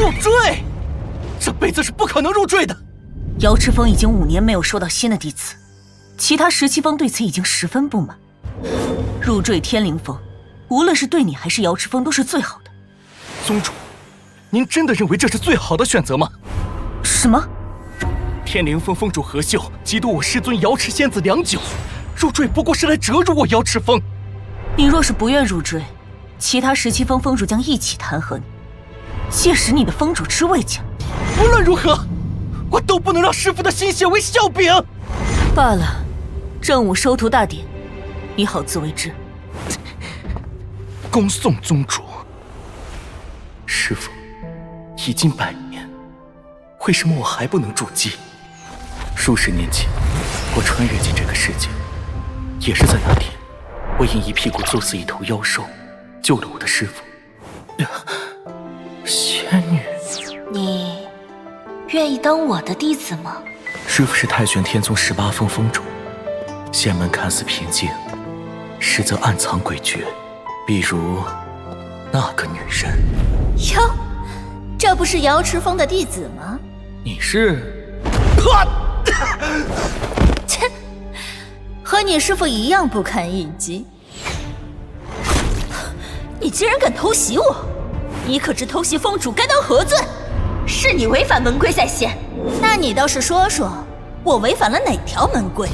入赘？这辈子是不可能入赘的。瑶池峰已经5年没有收到新的弟子，其他17峰对此已经十分不满。入赘天灵峰，无论是对你还是瑶池峰都是最好的。宗主，您真的认为这是最好的选择吗？什么？天灵峰峰主何秀嫉妒我师尊瑶池仙子良久，入赘不过是来折辱我瑶池峰。你若是不愿入赘，其他17峰峰主将一起弹劾你，届时你的峰主之位将……无论如何，我都不能让师父的心血为笑柄。罢了，正午收徒大典，你好自为之。恭送宗主。师父，已经100年，为什么我还不能筑基？数十年前，我穿越进这个世界，也是在那天，我因一屁股揍死一头妖兽，救了我的师父。仙女，你愿意当我的弟子吗？师父是太玄天宗18峰峰主，仙门看似平静，实则暗藏诡谲，比如那个女人。哟，这不是瑶池峰的弟子吗？你是？切，和你师父一样不堪一击。你竟然敢偷袭我！你可知偷袭峰主该当何罪？是你违反门规在先。那你倒是说说，我违反了哪条门规？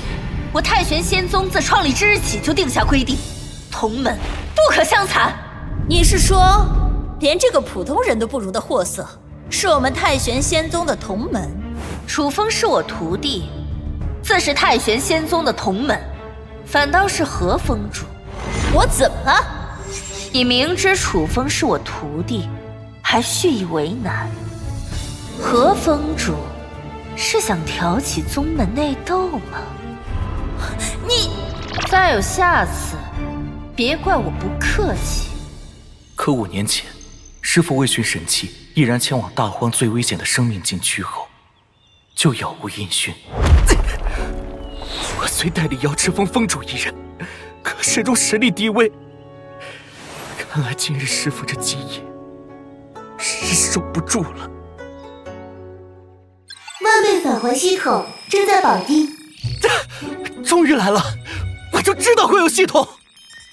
我太玄仙宗自创立之日起就定下规定，同门不可相残。你是说，连这个普通人都不如的货色，是我们太玄仙宗的同门？楚风是我徒弟，自是太玄仙宗的同门，反倒是何峰主。我怎么了？你明知楚风是我徒弟，还蓄意为难。何峰主是想挑起宗门内斗吗？你再有下次，别怪我不客气。可5年前，师父为寻神器，毅然前往大荒最危险的生命禁区后，就杳无音讯。我虽代理瑶池峰峰主一人，可始终实力低微。看来今日师父这基业是守不住了。万倍返还系统正在绑定。终于来了，我就知道会有系统。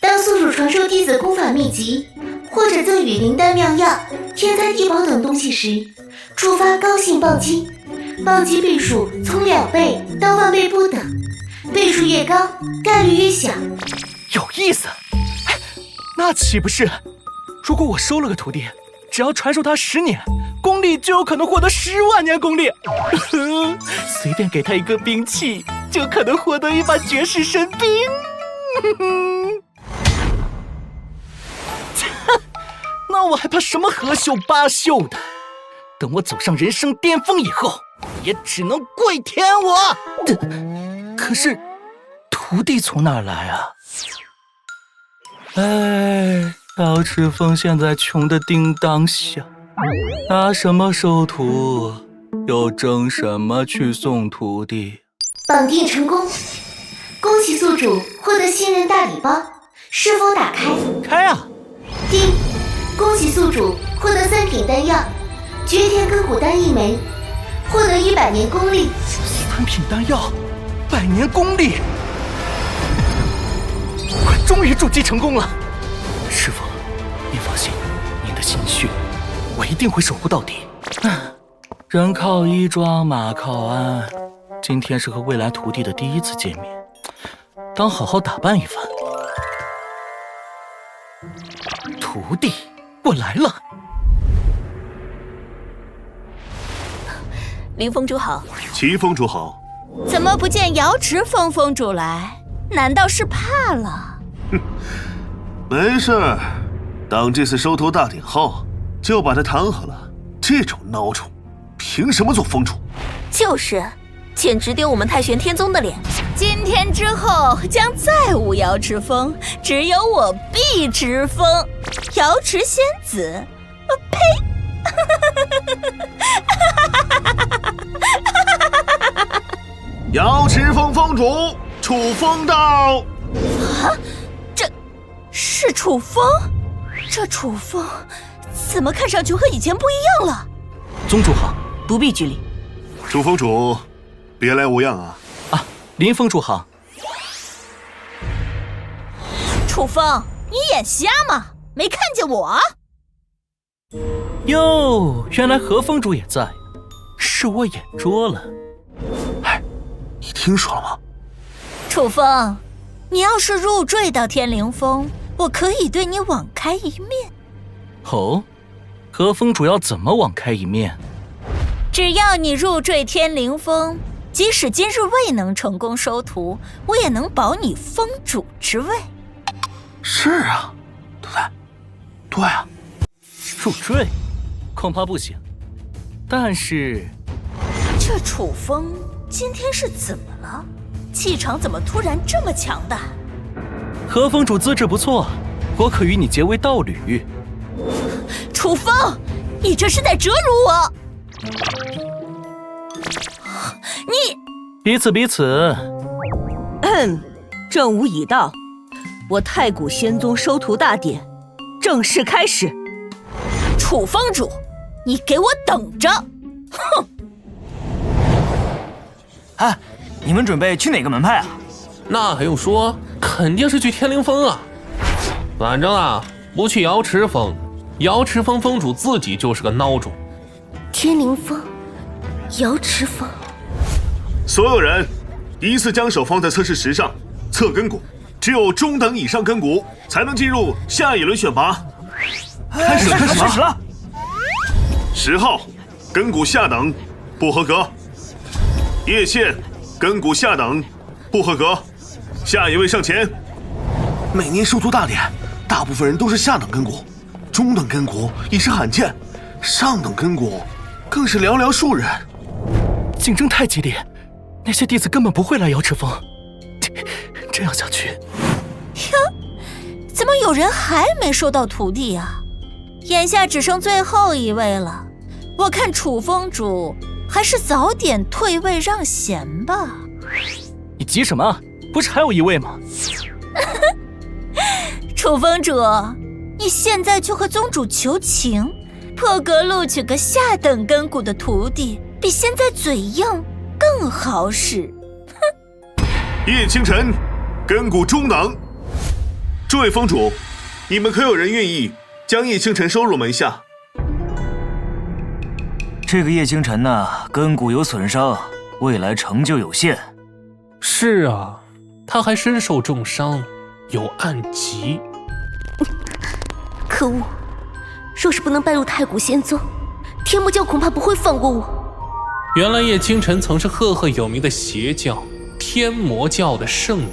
当宿主传授弟子功法秘籍，或者赠予灵丹妙药、天灾地宝等东西时，触发高性暴击，暴击倍数从2倍到万倍不等，倍数越高，概率越小。有意思，那岂不是，如果我收了个徒弟，只要传授他10年，功力就有可能获得10万年功力。随便给他一个兵器，就可能获得一把绝世神兵。那我还怕什么何秀八秀的？等我走上人生巅峰以后，也只能跪舔我。可是徒弟从哪儿来啊？哎，瑶池峰现在穷得叮当响，拿什么收徒，又争什么去送徒弟？绑定成功，恭喜宿主获得新人大礼包，是否打开？开啊！叮，恭喜宿主获得3品丹药，绝天根骨丹1枚，获得100年功力。3品丹药，100年功力，我终于筑基成功了。师父，您放心，您的心血，我一定会守护到底。人靠衣装，马靠鞍。今天是和未来徒弟的第1次见面，当好好打扮一番。徒弟，我来了。林峰主好。齐峰主好。怎么不见瑶池峰峰主来？难道是怕了？没事儿，等这次收徒大典后，就把他弹劾了。这种孬种，凭什么做峰主？就是，简直丢我们太玄天宗的脸。今天之后将再无瑶池峰，只有我碧池峰。瑶池仙子，呸！瑶池峰峰主楚风到。啊，这是楚风？这楚风怎么看上去和以前不一样了？宗主好。不必拘礼。楚峰主，别来无恙啊！啊，林峰主好。楚风，你眼瞎吗？没看见我？哟，原来何峰主也在，是我眼拙了。哎，你听说了吗？楚风，你要是入赘到天灵峰，我可以对你网开一面。哦，何峰主要怎么网开一面？只要你入赘天灵峰，即使今日未能成功收徒，我也能保你峰主之位。是啊，对不对？对啊。入赘，恐怕不行。但是，这楚风今天是怎么了？气场怎么突然这么强大？何峰主资质不错，我可与你结为道侣。楚风，你这是在折辱我！你彼此。正午已到，我太古仙宗收徒大典正式开始。楚峰主，你给我等着！哼！哎，你们准备去哪个门派啊？那还用说，肯定是去天灵峰啊。反正啊，不去瑶池峰，瑶池峰峰主自己就是个孬种。天灵峰，瑶池峰。所有人依次将手放在测试石上，测根骨，只有中等以上根骨才能进入下一轮选拔。开始了！10号，根骨下等，不合格。叶倩，根骨下等，不合格。下一位上前。每年收徒大典，大部分人都是下等根骨，中等根骨已是罕见，上等根骨更是寥寥数人。竞争太激烈，那些弟子根本不会来瑶池峰。这样下去，怎么有人还没收到徒弟啊？眼下只剩最后一位了，我看楚峰主还是早点退位让贤吧。你急什么？不是还有一位吗？楚峰主，你现在就和宗主求情，破格录取个下等根骨的徒弟，比现在嘴硬更好使。叶清晨，根骨中等。诸位峰主，你们可有人愿意将叶清晨收入门下？这个叶清晨呢，根骨有损伤，未来成就有限。是啊，他还身受重伤，有暗疾。可恶！若是不能拜入太古仙宗，天魔教恐怕不会放过我。原来叶清晨曾是赫赫有名的邪教天魔教的圣女。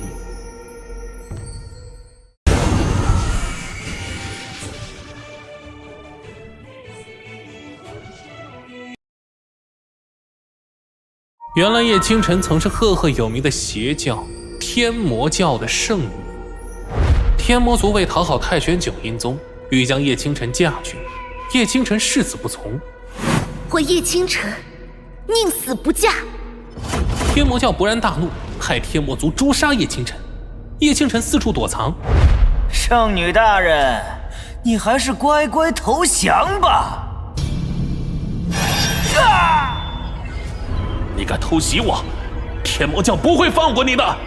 原来叶清晨曾是赫赫有名的邪教天魔教的圣女。天魔族为讨好太玄九阴宗，欲将叶清晨嫁去，叶清晨誓死不从。我叶清晨宁死不嫁。天魔教勃然大怒，派天魔族诛杀叶清晨。叶清晨四处躲藏。圣女大人，你还是乖乖投降吧。你敢偷袭我，天魔教不会放过你的！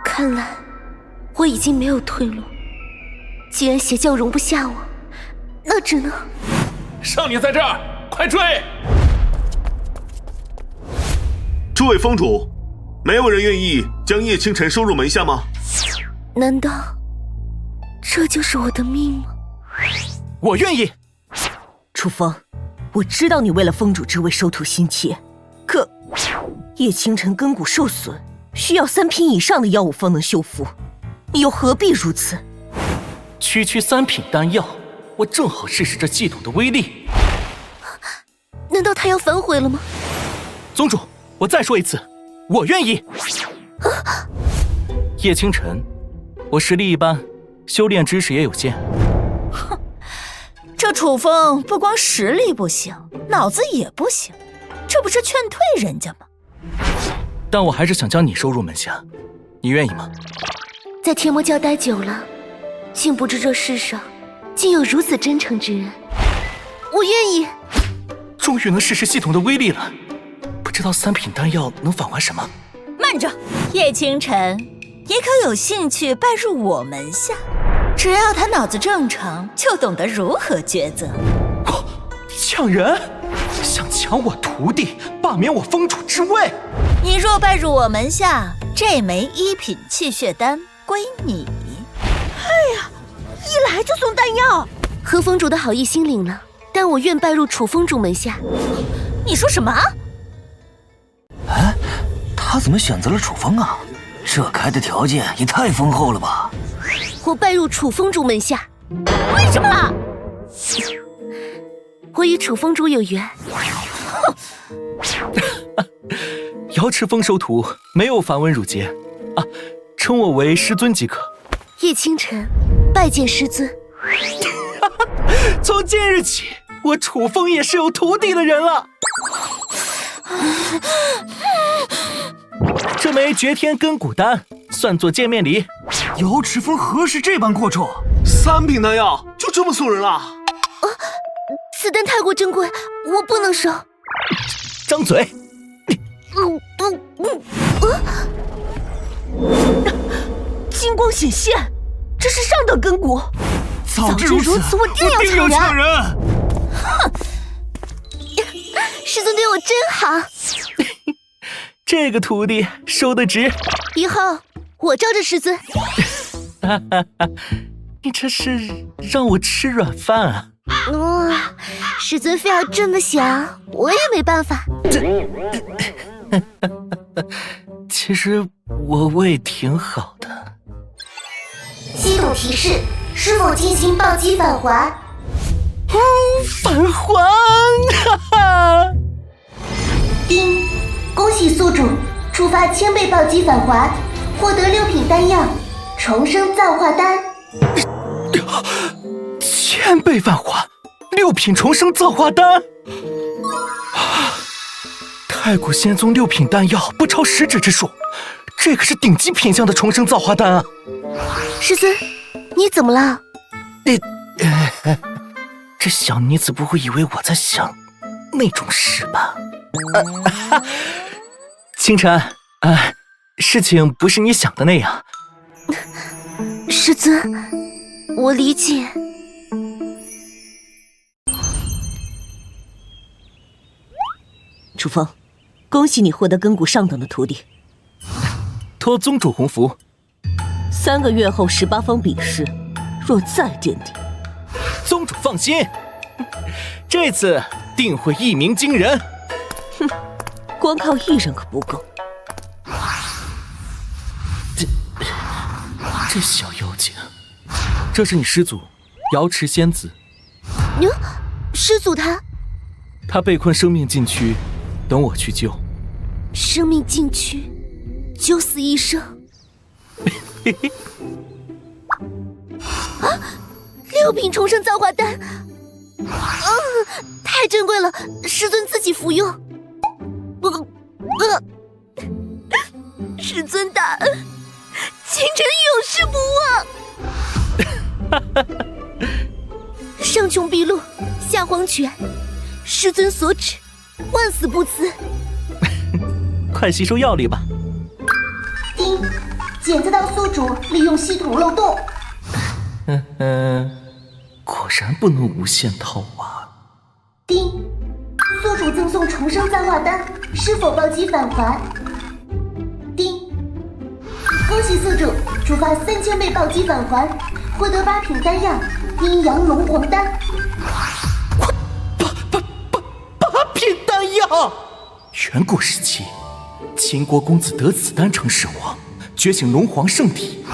看来我已经没有退路。既然邪教容不下我，那只能……圣女在这儿，快追！诸位峰主，没有人愿意将叶清晨收入门下吗？难道这就是我的命吗？我愿意。楚风，我知道你为了峰主之位收徒心切，可叶清晨根骨受损，需要3品以上的药物方能修复，你又何必如此？区3品丹药，我正好试试这系统的威力。难道他要反悔了吗？宗主，我再说一次，我愿意。叶清晨，我实力一般，修炼知识也有限。哼，这楚风不光实力不行，脑子也不行，这不是劝退人家吗？但我还是想将你收入门下，你愿意吗？在天魔教待久了，竟不知这世上竟有如此真诚之人。我愿意。终于能试试系统的威力了，不知道3品丹药能返还什么？慢着，叶清晨，你可有兴趣拜入我门下？只要他脑子正常，就懂得如何抉择。抢人，想抢我徒弟，罢免我封主之位。你若拜入我门下，这枚1品气血丹归你。哎呀，一来就送丹药，何封主的好意心领了，但我愿拜入楚封主门下。你说什么？哎，他怎么选择了楚风啊？这开的条件也太丰厚了吧！我拜入楚封主门下。为什么？我与楚封主有缘。瑶池峰收徒没有繁文缛节啊，称我为师尊即可。叶清晨，拜见师尊。从今日起，我楚风也是有徒弟的人了。这枚绝天根骨丹算作见面礼。瑶池峰何时这般阔绰？3品丹药就这么送人了？此丹太过珍贵，我不能收。张嘴！金光显现，这是上等根骨。早知如此，我定要抢人！哼！师尊对我真好。这个徒弟收得值。以后我罩着师尊。你这是让我吃软饭啊？师尊非要这么想，我也没办法。其实我胃挺好的。系统提示：是否进行暴击返还？返还！哈哈！叮！恭喜宿主触发1000倍暴击返还，获得6品丹药重生造化丹。1000倍返还，6品重生造化丹。太古仙宗6品丹药不超10指之数，这可是顶级品相的重生造化丹啊！师尊，你怎么了？这小妮子不会以为我在想那种事吧？清晨，事情不是你想的那样。师尊，我理解。楚风，恭喜你获得根骨上等的徒弟。托宗主洪福。3个月后18方比试，若再垫底，宗主放心，这次定会一鸣惊人。哼，光靠1人可不够。这小妖精，这是你师祖瑶池仙子。师祖他被困生命禁区，等我去救。生命禁区，九死一生。6品重生造化丹，太珍贵了，师尊自己服用。师尊大恩，清晨永世不忘。上穷碧落，下黄泉，师尊所指，万死不辞。快吸收药力吧。叮，检测到宿主利用系统漏洞。果然不能无限套娃。叮，宿主赠送重生造化丹，是否暴击返还？叮，恭喜宿主触发3000倍暴击返还，获得8品丹药阴阳龙皇丹。八品丹药！远古时期，秦国公子得此丹成始皇，觉醒龙皇圣体。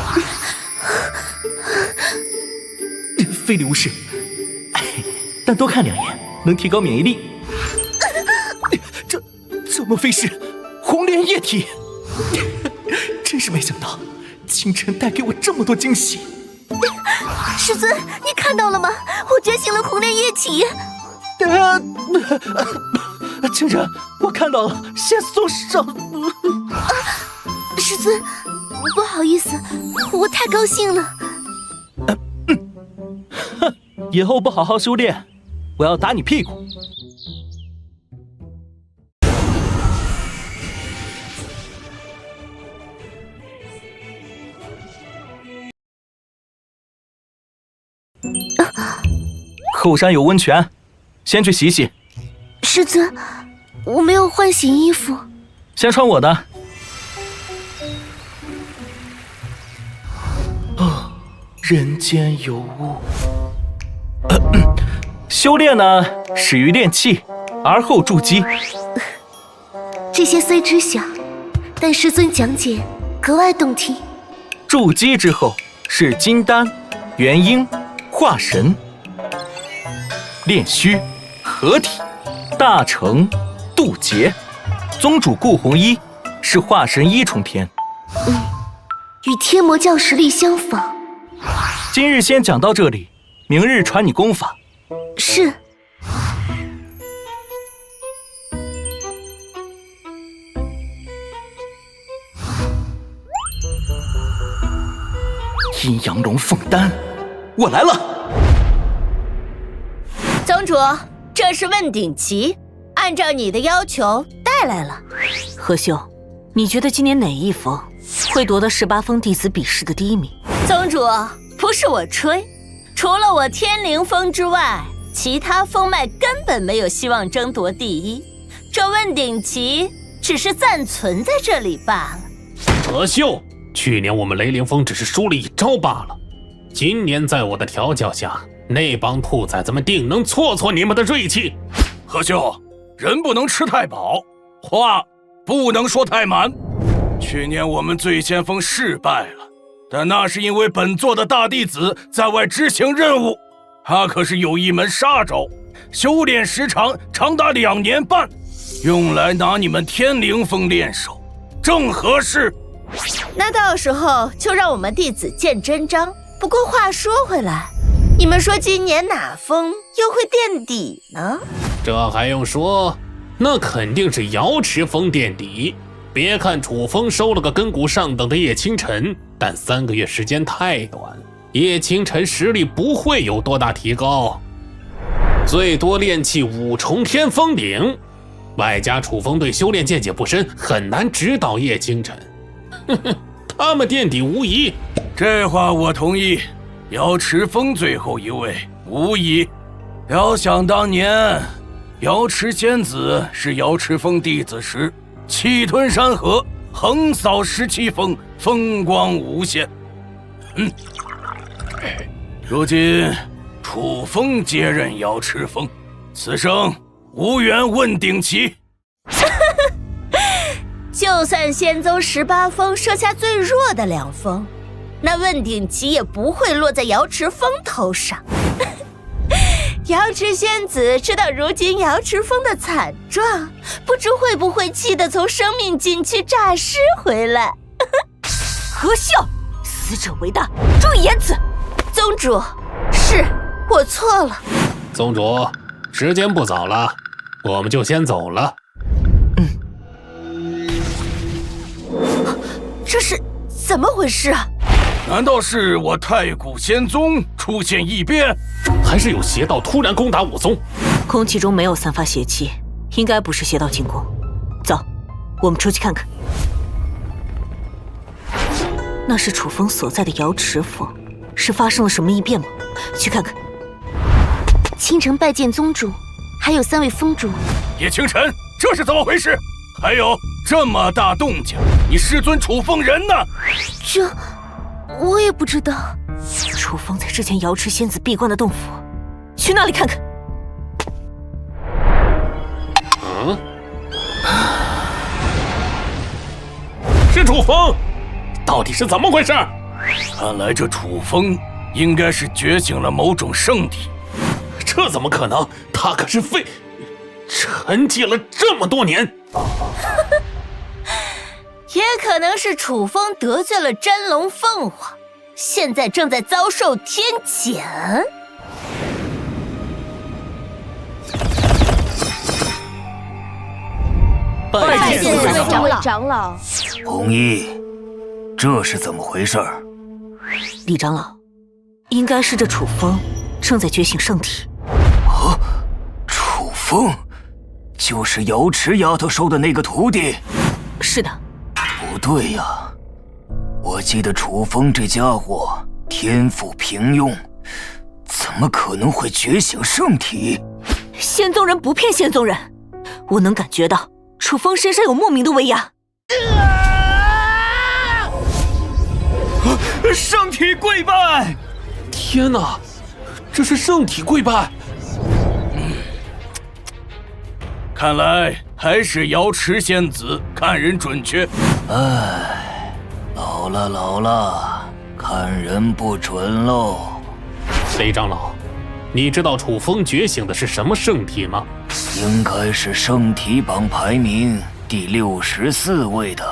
非礼勿视，但多看2眼能提高免疫力。这莫非是红莲液体？真是没想到，清晨带给我这么多惊喜。师尊，你看到了吗？我觉醒了红莲液体。清晨，我看到了，先送上。师尊，不好意思，我太高兴了。以后不好好修炼，我要打你屁股。后山有温泉，先去洗洗。师尊，我没有换洗衣服。先穿我的。人间有物。修炼呢，始于炼气，而后筑基。这些虽知晓，但师尊讲解格外动听。筑基之后是金丹、元婴、化神、炼虚、合体、大成、渡劫。宗主顾红衣是化神一重天，与天魔教实力相仿。今日先讲到这里，明日传你功法。是。阴阳龙凤丹，我来了。宗主，这是问鼎旗，按照你的要求带来了。何秀，你觉得今年哪一峰会夺得18峰弟子比试的第一名？宗主，不是我吹，除了我天灵峰之外，其他峰脉根本没有希望争夺第一。这问鼎旗只是暂存在这里罢了。何秀，去年我们雷凌峰只是输了1招罢了，今年在我的调教下，那帮兔崽子们定能挫挫你们的锐气。何秀，人不能吃太饱，话不能说太满。去年我们醉仙峰失败了，但那是因为本座的大弟子在外执行任务，他可是有一门杀招，修炼时长长达2年半，用来拿你们天灵峰练手，正合适。那到时候就让我们弟子见真章。不过话说回来，你们说今年哪峰又会垫底呢？这还用说，那肯定是瑶池峰垫底。别看楚风收了个根骨上等的叶清晨，但3个月时间太短，叶清晨实力不会有多大提高，最多炼气5重天封顶，外加楚风对修炼见解不深，很难指导叶清晨。他们垫底无疑。这话我同意，瑶池峰最后一位无疑。遥想当年，瑶池仙子是瑶池峰弟子时，气吞山河，横扫17峰，风光无限。如今楚风接任瑶池峰，此生无缘问鼎旗。就算仙宗18峰设下最弱的2峰，那问鼎旗也不会落在瑶池峰头上。瑶池仙子知道如今瑶池峰的惨状，不知会不会气得从生命禁区诈尸回来。何秀，死者为大，注意言辞。宗主，是我错了。宗主，时间不早了，我们就先走了。这是怎么回事啊？难道是我太古仙宗出现异变？还是有邪道突然攻打我宗？空气中没有散发邪气，应该不是邪道进攻。走，我们出去看看。那是楚风所在的瑶池峰，是发生了什么异变吗？去看看。倾城拜见宗主，还有3位峰主。叶清晨，这是怎么回事？还有这么大动静，你师尊楚风人呢？这我也不知道。楚风在之前瑶池仙子闭关的洞府，去那里看看。是楚风，到底是怎么回事？看来这楚风应该是觉醒了某种圣体。这怎么可能？他可是沉寂了这么多年。也可能是楚风得罪了真龙凤凰，现在正在遭受天谴。拜见4位长老。红衣，这是怎么回事？李长老，应该是这楚风正在觉醒圣体。啊，楚风，就是瑶池丫头收的那个徒弟。是的。不对呀，我记得楚风这家伙天赋平庸，怎么可能会觉醒圣体？仙宗人不骗仙宗人，我能感觉到楚风身上有莫名的威压。圣体跪拜！天哪，这是圣体跪拜！看来还是瑶池仙子看人准确。唉，老了，看人不准喽。雷长老，你知道楚风觉醒的是什么圣体吗？应该是圣体榜排名第64位的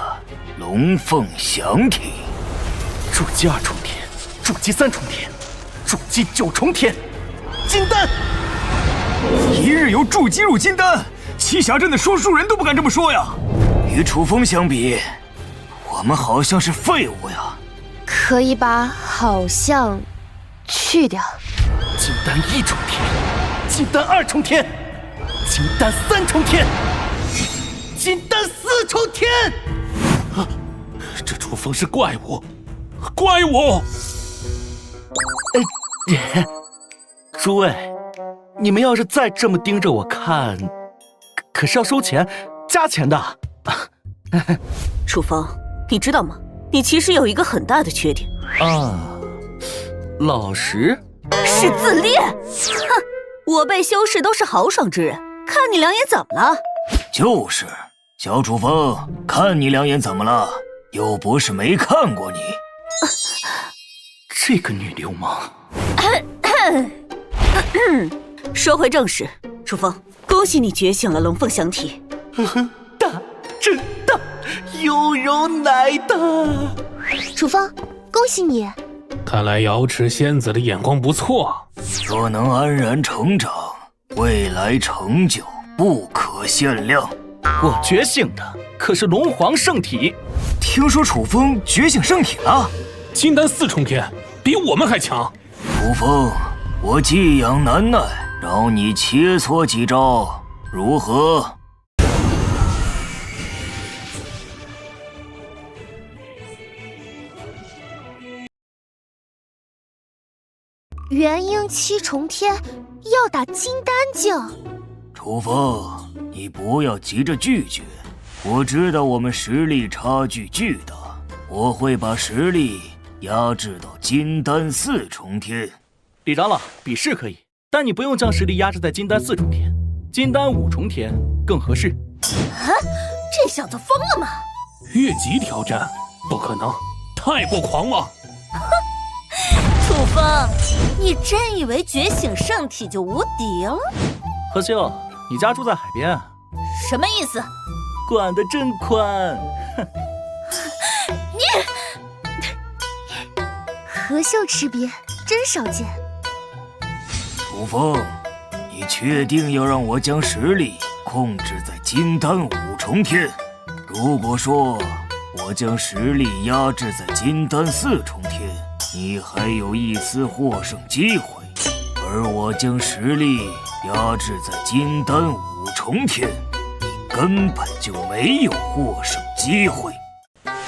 龙凤祥体。筑基2重天，筑基3重天，筑基9重天，金丹！一日游筑基入金丹，栖霞镇的说书人都不敢这么说呀！与楚风相比，我们好像是废物呀。可以把好像去掉。金丹1重天，金丹2重天，金丹3重天，金丹4重天！这楚风是怪物，怪物！诸位，你们要是再这么盯着我看，可是要收钱，加钱的。楚风，你知道吗？你其实有一个很大的缺点啊，老实是自恋。哼，我辈修士都是豪爽之人，看你两眼怎么了？就是，小楚风，看你两眼怎么了？又不是没看过你。这个女流氓。说回正事，楚风，恭喜你觉醒了龙凤祥体。大，真大，有容乃大。楚风，恭喜你！看来瑶池仙子的眼光不错。若能安然成长，未来成就不可限量。我觉醒的可是龙皇圣体。听说楚风觉醒圣体了，金丹4重天，比我们还强。楚风，我技痒难耐，饶你切磋几招，如何？元婴7重天要打金丹境。楚风，你不要急着拒绝。我知道我们实力差距巨大，我会把实力压制到金丹4重天。李长老，比试可以，但你不用将实力压制在金丹4重天，金丹5重天更合适。啊，这小子疯了吗？越级挑战，不可能，太过狂妄。楚风，你真以为觉醒圣体就无敌了？何秀，你家住在海边，什么意思？管得真宽。何秀吃瘪，真少见。楚风，你确定要让我将实力控制在金丹5重天？如果说我将实力压制在金丹4重天，你还有一丝获胜机会；而我将实力压制在金丹5重天，你根本就没有获胜机会。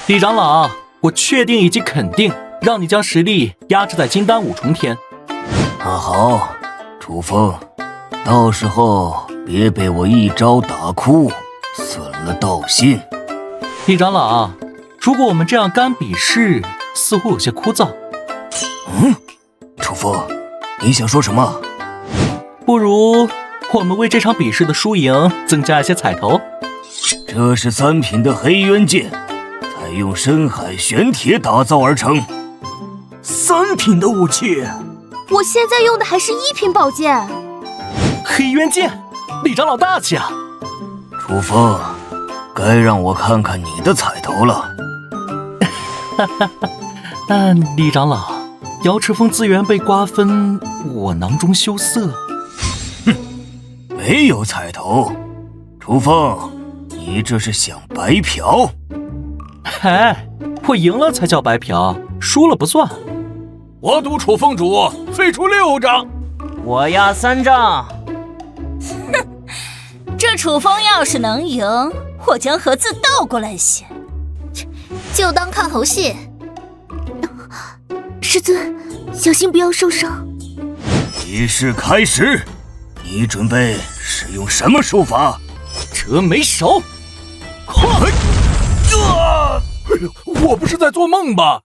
李长老，我确定以及肯定让你将实力压制在金丹5重天。那好，楚风，到时候别被我一招打哭，损了道心。李长老，如果我们这样干比试，似乎有些枯燥。楚风，你想说什么？不如我们为这场比试的输赢增加一些彩头。这是3品的黑渊剑，采用深海玄铁打造而成。3品的武器，我现在用的还是1品宝剑。黑渊剑，李长老大气啊！楚风，该让我看看你的彩头了。李长老，瑶池峰资源被瓜分，我囊中羞涩。没有彩头，楚风，你这是想白嫖？哎，我赢了才叫白嫖，输了不算。我赌楚风主飞出6掌。我压3丈。这楚风要是能赢，我将盒子倒过来写，就当看猴戏。师尊，小心不要受伤。仪式开始，你准备使用什么术法？折眉手。哎呦，我不是在做梦吧？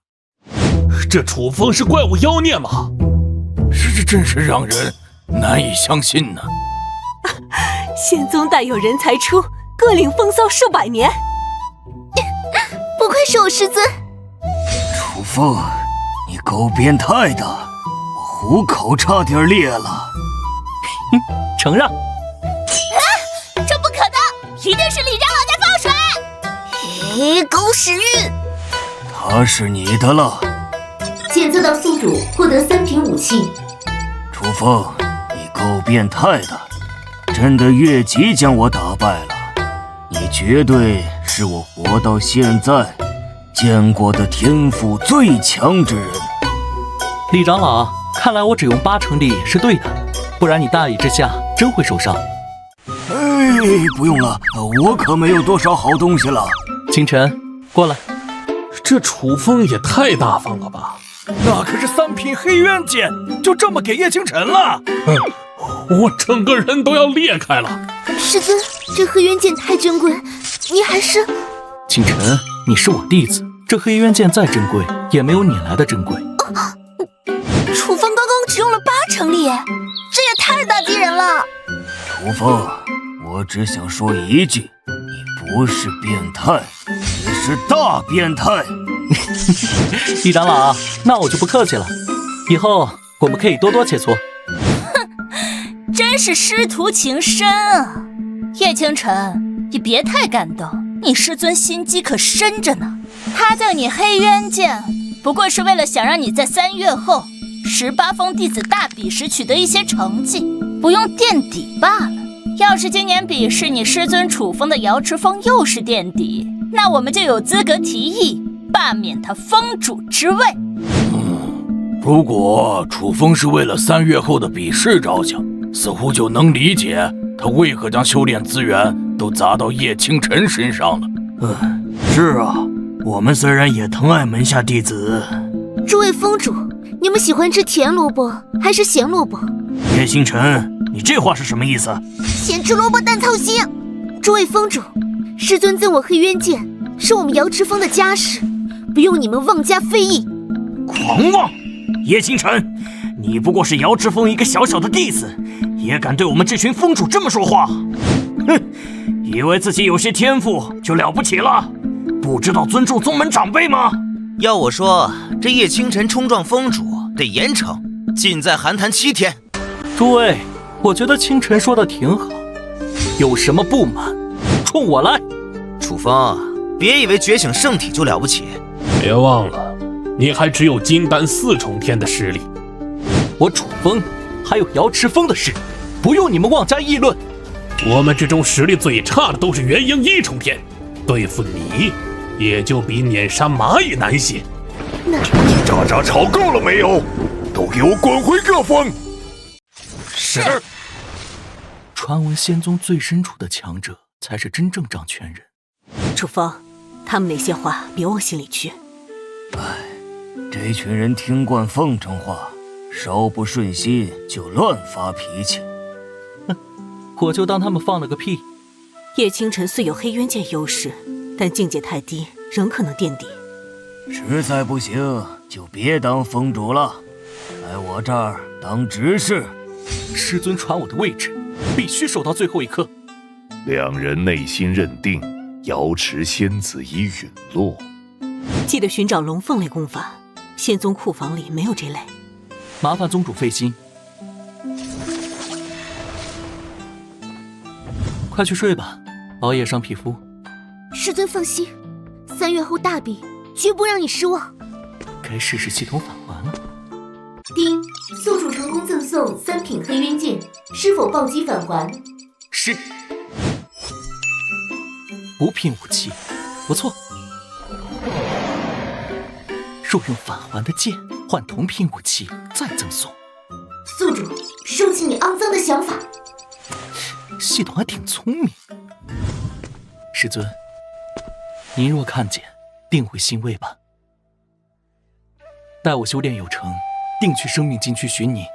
这楚风是怪物妖孽吗？这真是让人难以相信呢。仙宗大有人才出，各领风骚数百年。不愧是我师尊。楚风，你够变态的，我虎口差点裂了。承让。这不可能，一定是李长老在放水。狗屎运！他是你的了。检测到宿主获得3品武器。楚风，你够变态的，真的越级将我打败了。你绝对是我活到现在见过的天赋最强之人。李长老，看来我只用80%力是对的，不然你大意之下真会受伤。哎，不用了，我可没有多少好东西了。清晨，过来。这楚风也太大方了吧！那可是3品黑渊剑，就这么给叶清晨了？我整个人都要裂开了。师尊，这黑渊剑太珍贵，你还是……清晨，你是我弟子，这黑渊剑再珍贵，也没有你来的珍贵。楚风刚刚只用了80%力，这也太打击人了。楚风，我只想说一句，你不是变态，你是大变态。李长老，那我就不客气了，以后我们可以多多切磋。哼，真是师徒情深啊！叶清晨，你别太感动，你师尊心机可深着呢。他赠你黑渊剑，不过是为了想让你在3月后18封弟子大比时取得一些成绩，不用垫底罢了。要是今年比试你师尊楚风的瑶池峰又是垫底，那我们就有资格提议罢免他封主之位。如果楚风是为了3月后的比试着想，似乎就能理解他为何将修炼资源都砸到叶清晨身上了。是啊，我们虽然也疼爱门下弟子。诸位封主，你们喜欢吃甜萝卜还是咸萝卜？叶星辰，你这话是什么意思？咸吃萝卜淡操心。诸位封主，师尊赠我黑渊剑，是我们瑶池峰的家事，不用你们妄加非议。狂妄！叶星辰，你不过是瑶池峰一个小小的弟子，也敢对我们这群封主这么说话？哼，以为自己有些天赋就了不起了，不知道尊重宗门长辈吗？要我说，这叶清晨冲撞封主得严惩，禁在寒潭7天。诸位，我觉得清晨说的挺好，有什么不满，冲我来。楚风，别以为觉醒圣体就了不起。别忘了，你还只有金丹4重天的实力。我楚风还有瑶池峰的事，不用你们妄加议论。我们之中实力最差的都是元婴1重天，对付你也就比碾杀蚂蚁难些。叽喳喳吵够了没有？都给我滚回各方！是。传闻仙宗最深处的强者才是真正掌权人。楚风，他们那些话别往心里去。这群人听惯奉承话，稍不顺心就乱发脾气。我就当他们放了个屁。叶清晨虽有黑渊剑优势，但境界太低，仍可能垫底。实在不行，就别当封主了，来我这儿当执事。师尊传我的位置，必须守到最后一刻。两人内心认定，瑶池仙子已陨落。记得寻找龙凤类功法，仙宗库房里没有这类。麻烦宗主费心。快去睡吧，熬夜伤皮肤。师尊放心，3月后大比绝不让你失望。该试试系统返还了。丁，宿主成功赠送3品黑渊剑，是否暴击返还？是。5品武器，不错。若用返还的剑换同品武器，再赠送。宿主，收起你肮脏的想法。系统还挺聪明。师尊，您若看见，定会欣慰吧？待我修炼有成，定去生命禁区寻你。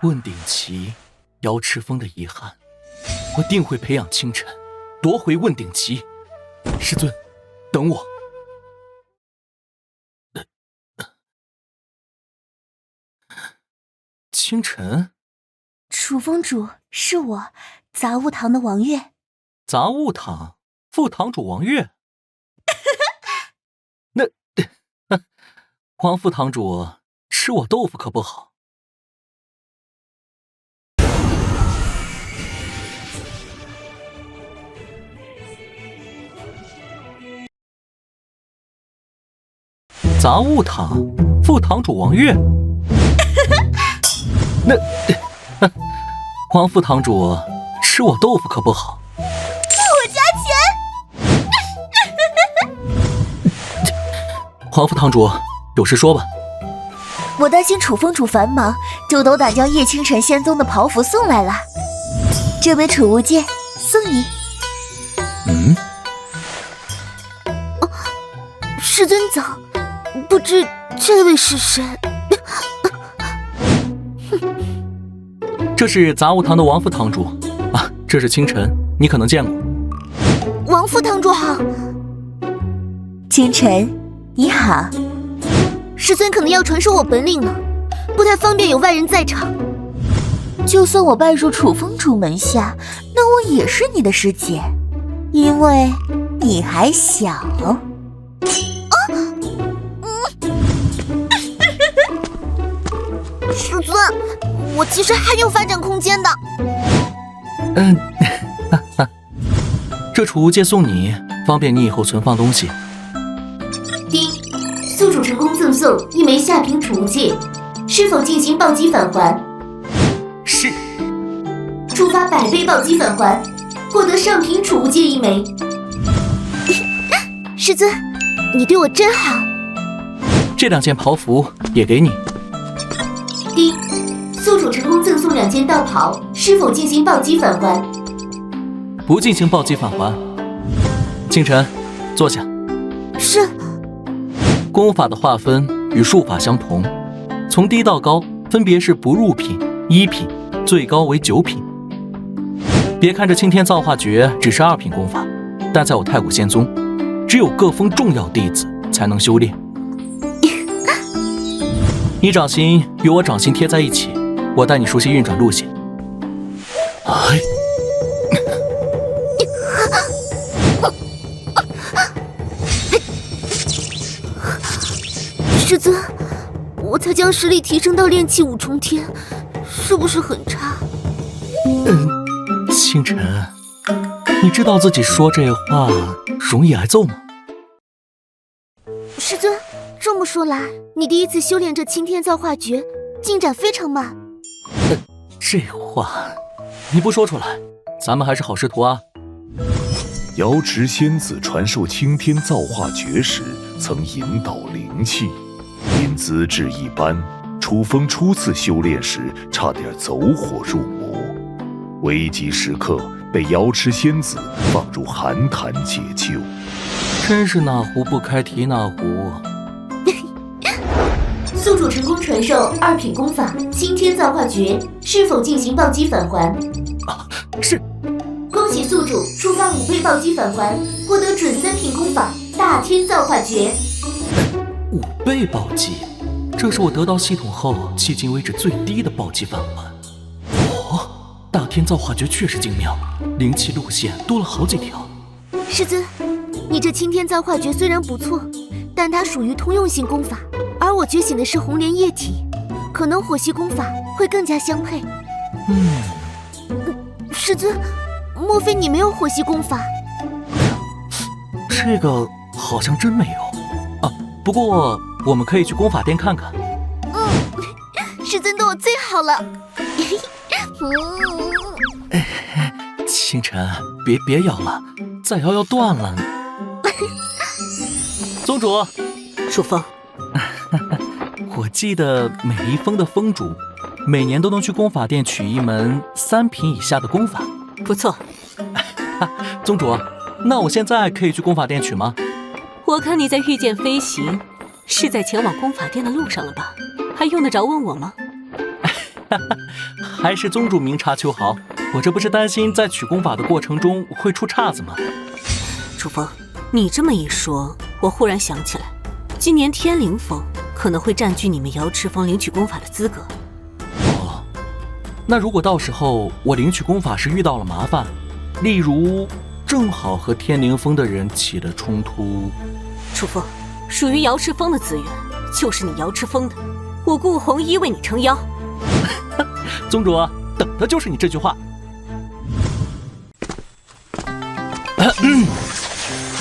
问鼎旗，瑶池峰的遗憾，我定会培养清晨，夺回问鼎旗。师尊，等我。清晨，楚风主，是我，杂物堂的王月。杂物堂副堂主王月。那王副堂主吃我豆腐可不好。杂物堂副堂主王月。那王副堂主吃我豆腐可不好。我加钱。皇副堂主，有事说吧。我担心楚风主繁忙，就斗胆将叶清晨仙宗的袍服送来了。这杯储物戒送你。师尊早，不知这位是谁？这是杂物堂的王副堂主啊，这是清晨，你可能见过。王副堂主好。清晨，你好。师尊可能要传授我本领呢，不太方便有外人在场。就算我拜入楚风主门下，那我也是你的师姐，因为你还小。师尊，我其实还有发展空间的。这储物戒送你，方便你以后存放东西。丁，宿主成功赠送一枚下品储物戒，是否进行暴击返还？是。触发100倍暴击返还，获得上品储物戒1枚。师尊，你对我真好。这2件袍服也给你。丁，宿主成功赠送2件道袍，是否进行暴击返还？不进行暴击返还。清晨，坐下。是。功法的划分与术法相同，从低到高分别是不入品、1品，最高为9品。别看这青天造化诀只是2品功法，但在我太古仙宗，只有各峰重要弟子才能修炼。你掌心与我掌心贴在一起，我带你熟悉运转路线。哎，师尊，我才将实力提升到炼气5重天，是不是很差？清晨，你知道自己说这话容易挨揍吗？师尊，这么说来，你第一次修炼这青天造化诀，进展非常慢。这话你不说出来，咱们还是好师徒啊。瑶池仙子传授青天造化诀时，曾引导灵气，因资质一般，楚风初次修炼时差点走火入魔，危急时刻被瑶池仙子放入寒潭解救。真是哪壶不开提哪壶。宿主成功传授2品功法青天造化诀，是否进行暴击返还？是。恭喜宿主触发5倍暴击返还，获得准3品功法大天造化诀。5倍暴击，这是我得到系统后迄今为止最低的暴击返还。大天造化诀确实精妙，灵气路线多了好几条。师尊，你这青天造化诀虽然不错，但它属于通用性功法，而我觉醒的是红莲液体，可能火系功法会更加相配。师尊，莫非你没有火系功法？这个好像真没有啊，不过我们可以去功法殿看看。师尊对我最好了。清晨，别咬了，再咬要断了。宗主，楚风，我记得美离峰的峰主每年都能去功法殿取一门3品以下的功法。不错。宗主，那我现在可以去功法殿取吗？我看你在御剑飞行，是在前往功法殿的路上了吧？还用得着问我吗？还是宗主明察秋毫，我这不是担心在取功法的过程中会出岔子吗？楚风，你这么一说，我忽然想起来，今年天灵峰可能会占据你们瑶池峰领取功法的资格。哦，那如果到时候我领取功法时遇到了麻烦，例如正好和天灵峰的人起了冲突，楚风，属于瑶池峰的资源就是你瑶池峰的，我顾红衣为你撑腰。宗主，等的就是你这句话。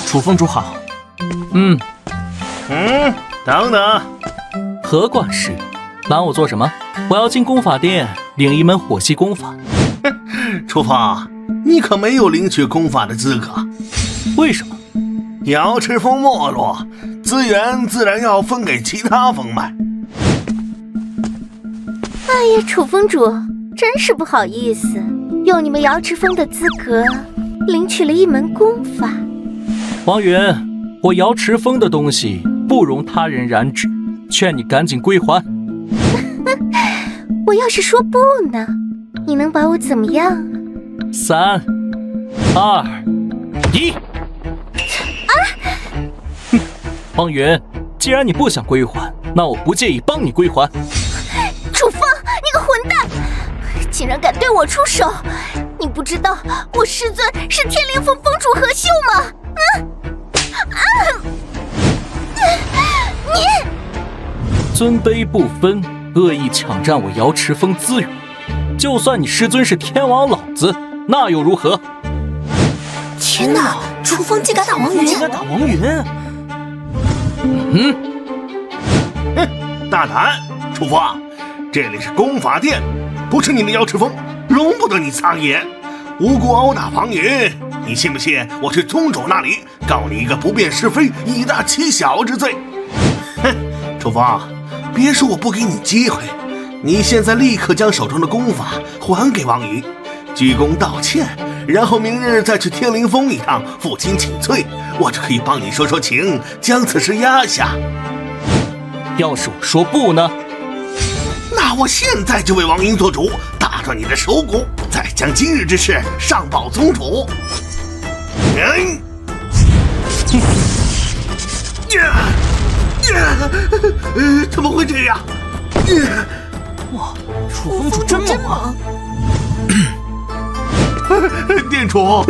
楚峰主好。等等，何管事？拦我做什么？我要进功法殿领一门火系功法。楚风，你可没有领取功法的资格。为什么？瑶池峰没落，资源自然要分给其他峰脉。哎呀，楚峰主，真是不好意思，用你们瑶池峰的资格领取了一门功法。王云，我瑶池峰的东西不容他人染指，劝你赶紧归还。我要是说不呢，你能把我怎么样？3、2、1。方云，既然你不想归还，那我不介意帮你归还。楚风，你个混蛋，竟然敢对我出手！你不知道我师尊是天灵峰峰主何秀吗？你尊卑不分，恶意抢占我瑶池峰资源，就算你师尊是天王老子，那又如何？天哪，楚风竟敢打王云！大胆！楚风，这里是功法殿，不是你的瑶池峰，容不得你藏眼。无故殴打王云，你信不信我去宗主那里告你一个不辨是非、以大欺小之罪？哼，楚风，别说我不给你机会，你现在立刻将手中的功法还给王云，鞠躬道歉，然后明日再去天灵峰一趟负荆请罪，我就可以帮你说说情，将此事压下。要是我说不呢？那我现在就为王云做主，打断你的手骨，再将今日之事上报宗主。怎么会这样？哇，楚峰主真猛！店主，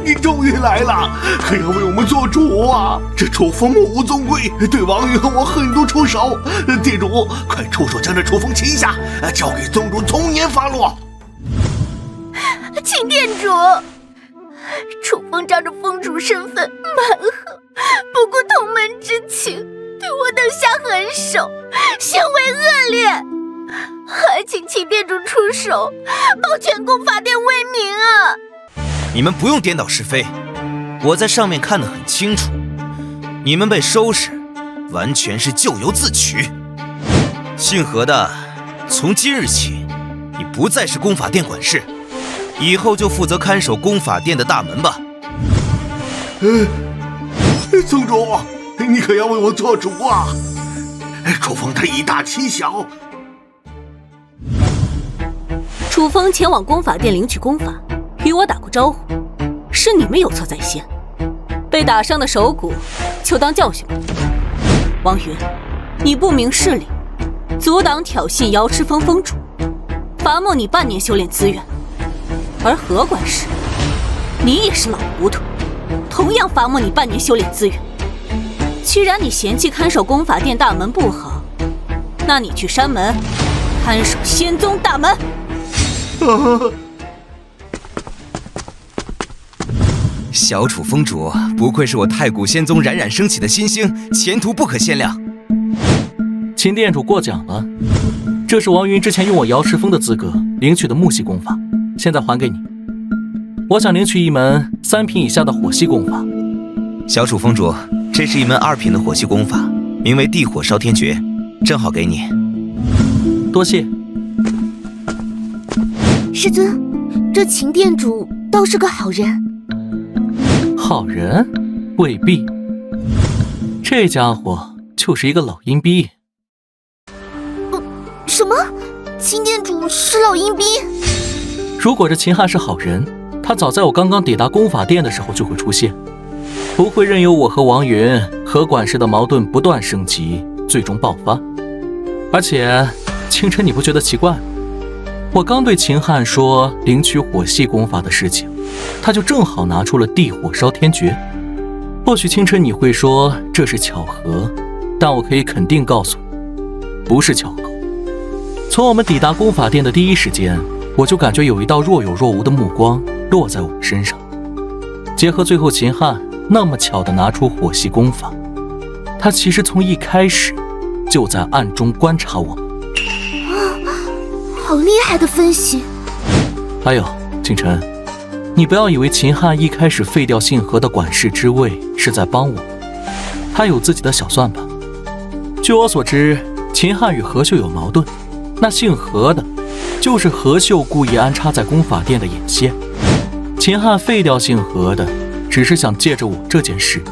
你终于来了，可要为我们做主啊！这楚风目无宗规，对王云和我狠毒出手，店主快出手将这楚风擒下，交给宗主从严发落。请店主，楚风仗着峰主身份蛮横，不顾同门之情，对我等下狠手，行为恶劣，还请齐店主出手，保全功法殿威名啊！你们不用颠倒是非，我在上面看得很清楚，你们被收拾，完全是咎由自取。姓何的，从今日起，你不再是功法殿管事，以后就负责看守功法殿的大门吧。宗主，你可要为我做主啊！楚风他以大欺小。楚风前往功法殿领取功法，与我打过招呼，是你们有错在先，被打伤的手骨就当教训吧。王云，你不明事理，阻挡挑衅瑶池峰峰主，罚没你半年修炼资源。而何管事，你也是老糊涂，同样罚没你半年修炼资源。既然你嫌弃看守功法殿大门不好，那你去山门看守仙宗大门。小楚峰主，不愧是我太古仙宗冉冉升起的新星，前途不可限量。秦店主过奖了，这是王云之前用我瑶池峰的资格领取的木系功法，现在还给你。我想领取一门3品以下的火系功法。小楚峰主，这是一门2品的火系功法，名为地火烧天诀，正好给你。多谢。师尊，这秦店主倒是个好人。好人？未必。这家伙就是一个老阴逼。什么？秦店主是老阴逼？如果这秦汉是好人，他早在我刚刚抵达功法殿的时候就会出现，不会任由我和王云和管事的矛盾不断升级，最终爆发。而且，清晨你不觉得奇怪吗？我刚对秦汉说领取火系功法的事情，他就正好拿出了地火烧天诀。或许清晨你会说这是巧合，但我可以肯定告诉你，不是巧合。从我们抵达功法殿的第一时间，我就感觉有一道若有若无的目光落在我们身上。结合最后秦汉那么巧地拿出火系功法，他其实从一开始就在暗中观察我们。好厉害的分析！还有，清晨，你不要以为秦汉一开始废掉信和的管事之位是在帮我，他有自己的小算盘。据我所知，秦汉与何秀有矛盾，那姓何的就是何秀故意安插在功法殿的眼线。秦汉废掉姓何的，只是想借着我这件事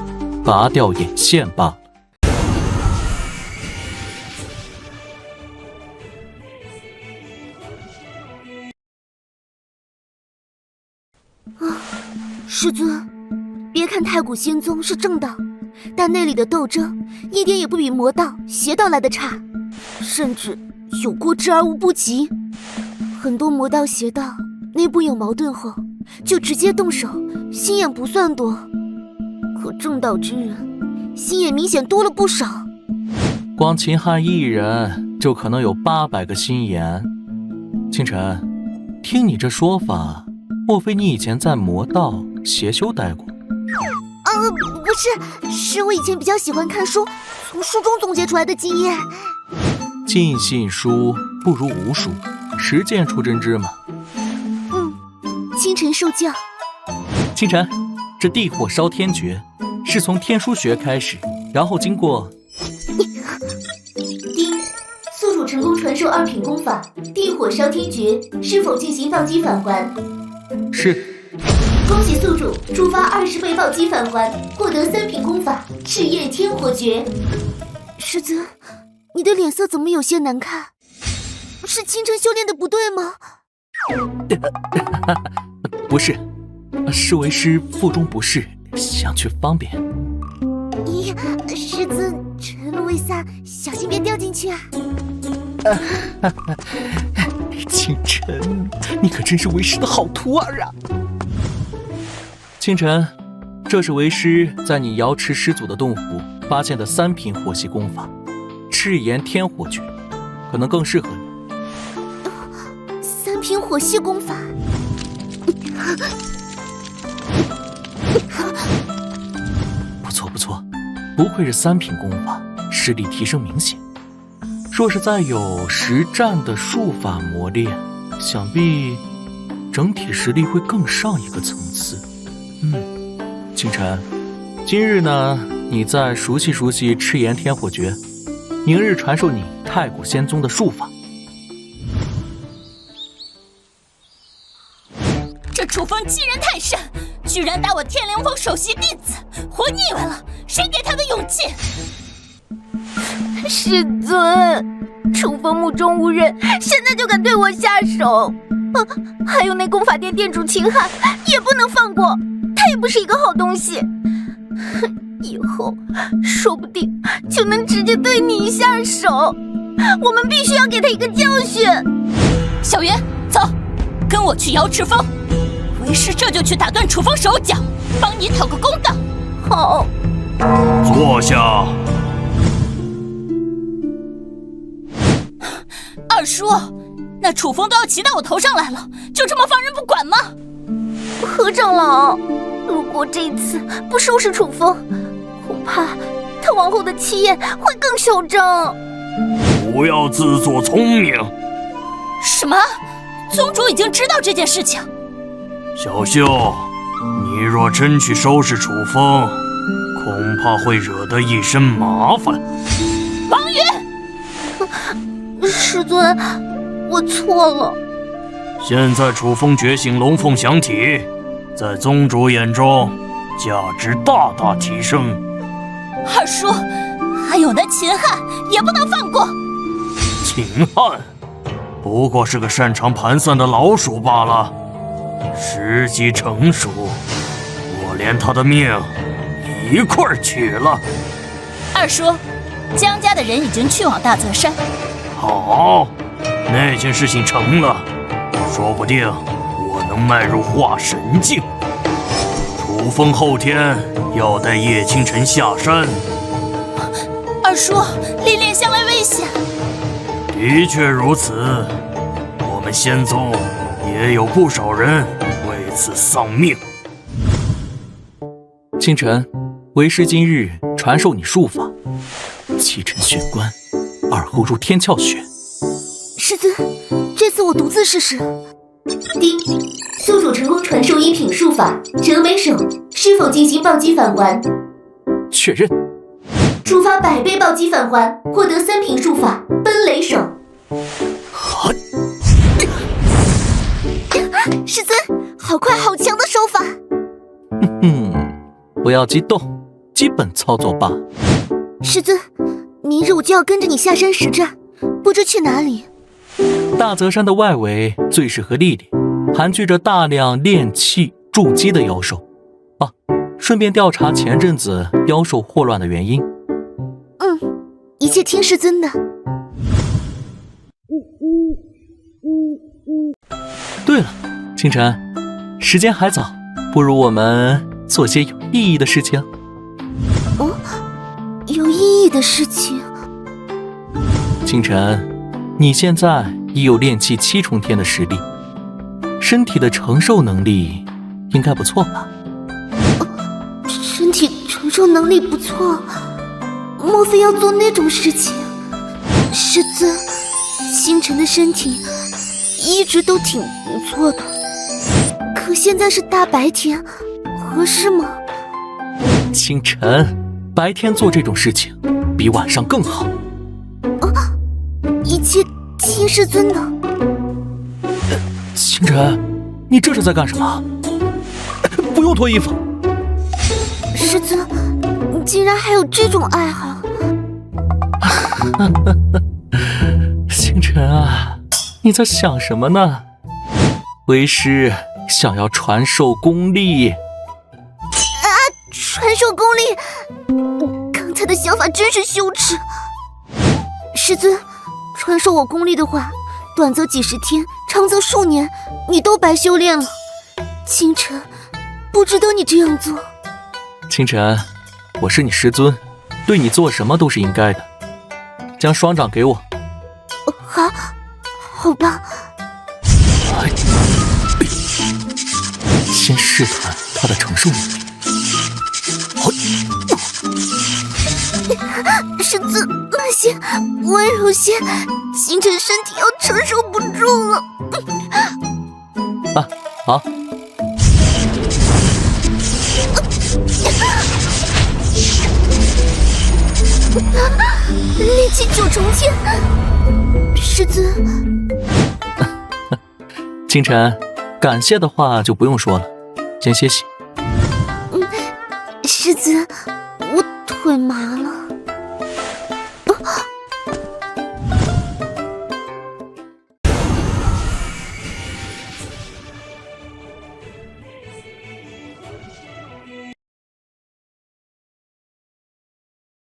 拔掉眼线罢了。师尊，别看太古仙宗是正道，但那里的斗争一点也不比魔道、邪道来的差，甚至有过之而无不及。很多魔道、邪道内部有矛盾后，就直接动手，心眼不算多。可正道之人，心眼明显多了不少。光秦汉一人就可能有800个心眼。清晨，听你这说法，莫非你以前在魔道、邪修待过？不是，是我以前比较喜欢看书，从书中总结出来的经验。尽信书不如无书，实践出真知嘛。清晨受教。清晨，这地火烧天诀是从天书学开始，然后经过丁，宿主成功传授2品功法地火烧天诀，是否进行暴击返还？是。恭喜宿主触发20倍暴击返还，获得3品功法赤焰天火诀。师尊，你的脸色怎么有些难看？是清晨修炼的不对吗？不是，是为师腹中不适，想去方便。咦，师尊，沉路未散，小心别掉进去啊！清晨，你可真是为师的好徒儿啊！清晨，这是为师在你瑶池师祖的洞府发现的3品火系功法赤炎天火诀，可能更适合你。3品火系功法，不错不错，不愧是3品功法，实力提升明显。若是再有实战的术法磨练，想必整体实力会更上一个层次。清晨，今日呢，你再熟悉熟悉赤炎天火诀，明日传授你太古仙宗的术法。这楚风欺人太甚，居然打我天灵峰首席弟子，活腻歪了！谁给他的勇气？师尊，楚风目中无人，现在就敢对我下手，还有那功法殿店主秦汉也不能放过，他也不是一个好东西，以后说不定就能直接对你下手，我们必须要给他一个教训。小云，走，跟我去瑶池峰，为师这就去打断楚风手脚，帮你讨个公道。好，坐下。二叔，那楚风都要骑到我头上来了，就这么放任不管吗？何长老，如果这次不收拾楚风，恐怕他往后的气焰会更嚣张。不要自作聪明。什么？宗主已经知道这件事情？小秀，你若真去收拾楚风，恐怕会惹得一身麻烦。王云，师尊，我错了。现在楚风觉醒龙凤响体，在宗主眼中价值大大提升。二叔，还有那秦汉也不能放过。秦汉不过是个擅长盘算的老鼠罢了，时机成熟，我连他的命一块儿取了。二叔，江家的人已经去往大泽山。好，那件事情成了，说不定我能迈入化神境。楚风后天要带叶倾城下山。二叔，历练向来危险。的确如此，我们仙宗也有不少人为此丧命。清晨，为师今日传授你术法：七辰玄关，二后入天窍穴。师尊，这次我独自试试。丁，宿主成功传授一品术法折眉手，是否进行暴击返还？确认。触发100倍暴击返还，获得3品术法奔雷手。师尊，好快好强的手法！不要激动，基本操作罢。师尊，明日我就要跟着你下山实战，不知去哪里。大泽山的外围最适合历练，盘踞着大量炼气筑基的妖兽。顺便调查前阵子妖兽霍乱的原因。一切听师尊的。对了，清晨，时间还早，不如我们做些有意义的事情。有意义的事情。清晨，你现在已有炼气7重天的实力，身体的承受能力应该不错吧？身体承受能力不错，莫非要做那种事情？师尊，清晨的身体一直都挺不错的，可现在是大白天，合适吗？清晨，白天做这种事情比晚上更好。一切听师尊的。清晨，你这是在干什么？不用脱衣服。师尊，你竟然还有这种爱好！清晨啊，你在想什么呢？为师想要传授功力。传授功力，刚才的想法真是羞耻。师尊，传授我功力的话，短则几十天，长则数年，你都白修炼了。清晨，不值得你这样做。清晨，我是你师尊，对你做什么都是应该的。将双掌给我。好吧。先试探他的承受能力。师尊，慢些，温柔些，清晨身体要承受不住了。好。炼气9重天，师尊。清晨，感谢的话就不用说了，先歇息。师尊，我腿麻了。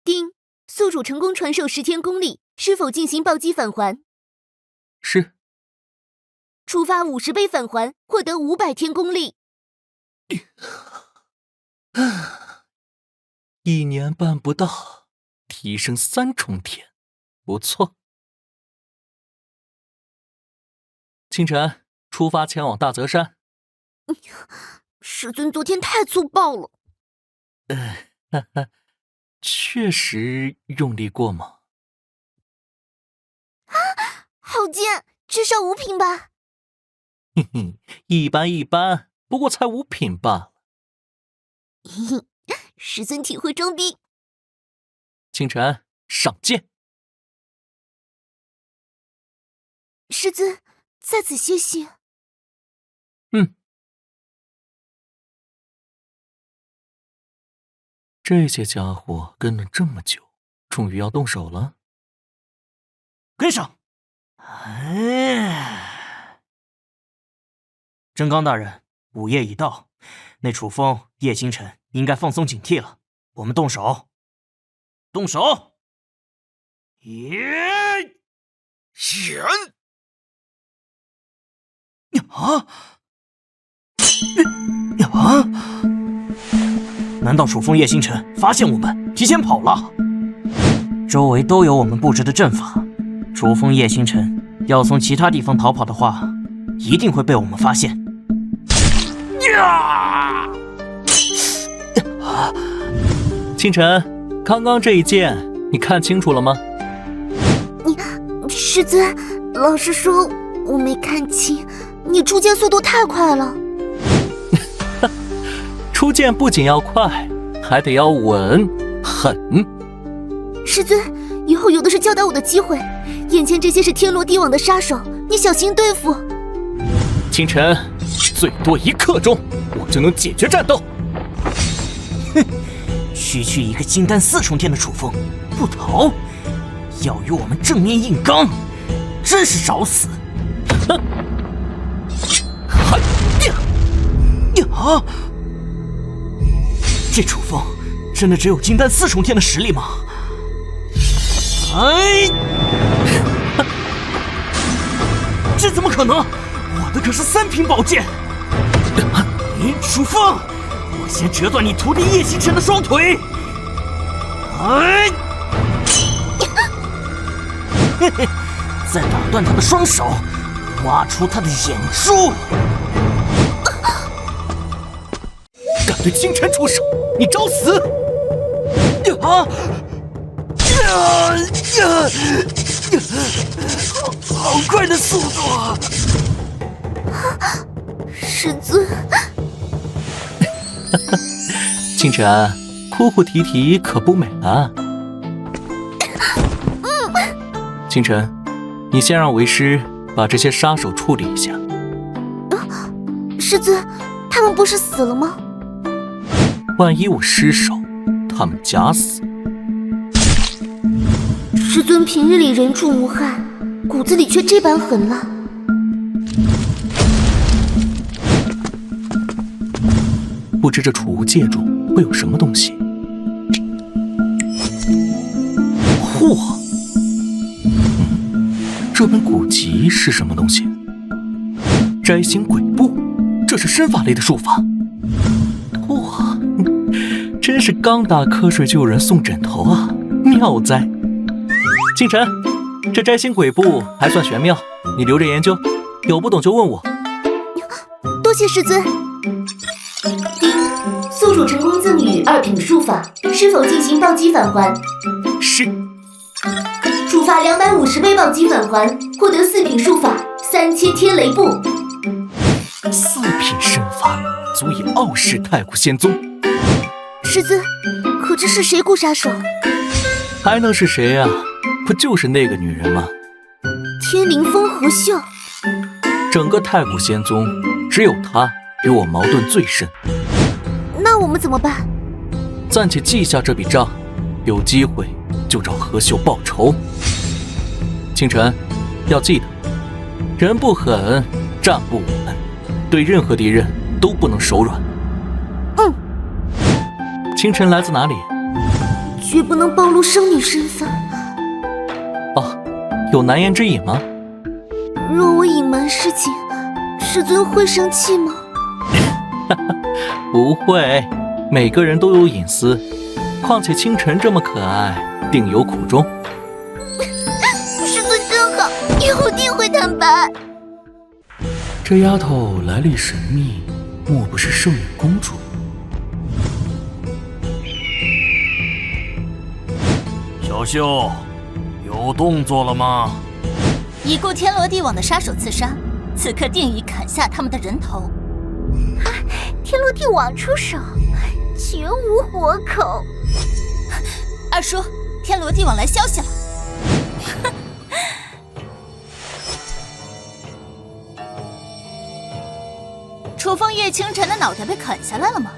丁，宿主成功传授10天功力，是否进行暴击返还？是。触发50倍返还，获得500天功力。1年半不到，提升3重天，不错。清晨，出发前往大泽山。师尊昨天太粗暴了。确实用力过猛。好剑，至少5品吧。一般，不过才5品罢了。师尊体会装逼。清晨，上剑。师尊，在此歇息。这些家伙跟了这么久，终于要动手了。跟上！真刚大人，午夜已到，那楚风、叶星辰应该放松警惕了。我们动手！动手！选！难道楚风、叶星辰发现我们，提前跑了？周围都有我们布置的阵法，楚风、叶星辰要从其他地方逃跑的话，一定会被我们发现。清晨，刚刚这一剑你看清楚了吗？师尊，老实说我没看清，你出剑速度太快了。出剑不仅要快，还得要稳狠。师尊，以后有的是教导我的机会，眼前这些是天罗地网的杀手，你小心对付。清晨，最多1刻钟，我就能解决战斗。哼，区区一个金丹4重天的楚风，不逃，要与我们正面硬刚，真是找死！哼！这楚风真的只有金丹4重天的实力吗？这怎么可能？我的可是3品宝剑！楚风，我先折断你徒弟叶星辰的双腿！再打断他的双手，挖出他的眼珠！敢对清晨出手，你找死！好快的速度啊！师尊，清晨，哭哭啼啼可不美啊！清晨，你先让为师把这些杀手处理一下。师尊，他们不是死了吗？万一我失手，他们假死。师尊平日里人畜无害，骨子里却这般狠辣。不知这储物戒中会有什么东西？嚯！这本古籍是什么东西？摘星鬼步，这是身法类的术法。哇，真是刚打瞌睡就有人送枕头啊，妙哉！清晨，这摘星鬼步还算玄妙，你留着研究，有不懂就问我。多谢师尊。宿主成功赠予2品术法，是否进行暴击返还？是。触发250倍暴击返还，获得4品术法3000天雷步。4品身法足以傲视太古仙宗。师尊，可这是谁雇杀手？还能是谁啊？不就是那个女人吗？天灵风和秀。整个太古仙宗只有她与我矛盾最深。那我们怎么办？暂且记下这笔账，有机会就找何秀报仇。清晨，要记得，人不狠，战不稳，对任何敌人都不能手软。清晨来自哪里？绝不能暴露生女身份。哦，有难言之隐吗？若我隐瞒事情，师尊会生气吗？不会，每个人都有隐私，况且清晨这么可爱，定有苦衷。师尊真好，以后定会坦白。这丫头来历神秘，莫不是圣女公主？小秀，有动作了吗？已故天罗地网的杀手刺杀，此刻定已砍下他们的人头。天罗地网出手，绝无活口。二叔，天罗地网来消息了。楚风叶倾城的脑袋被砍下来了吗？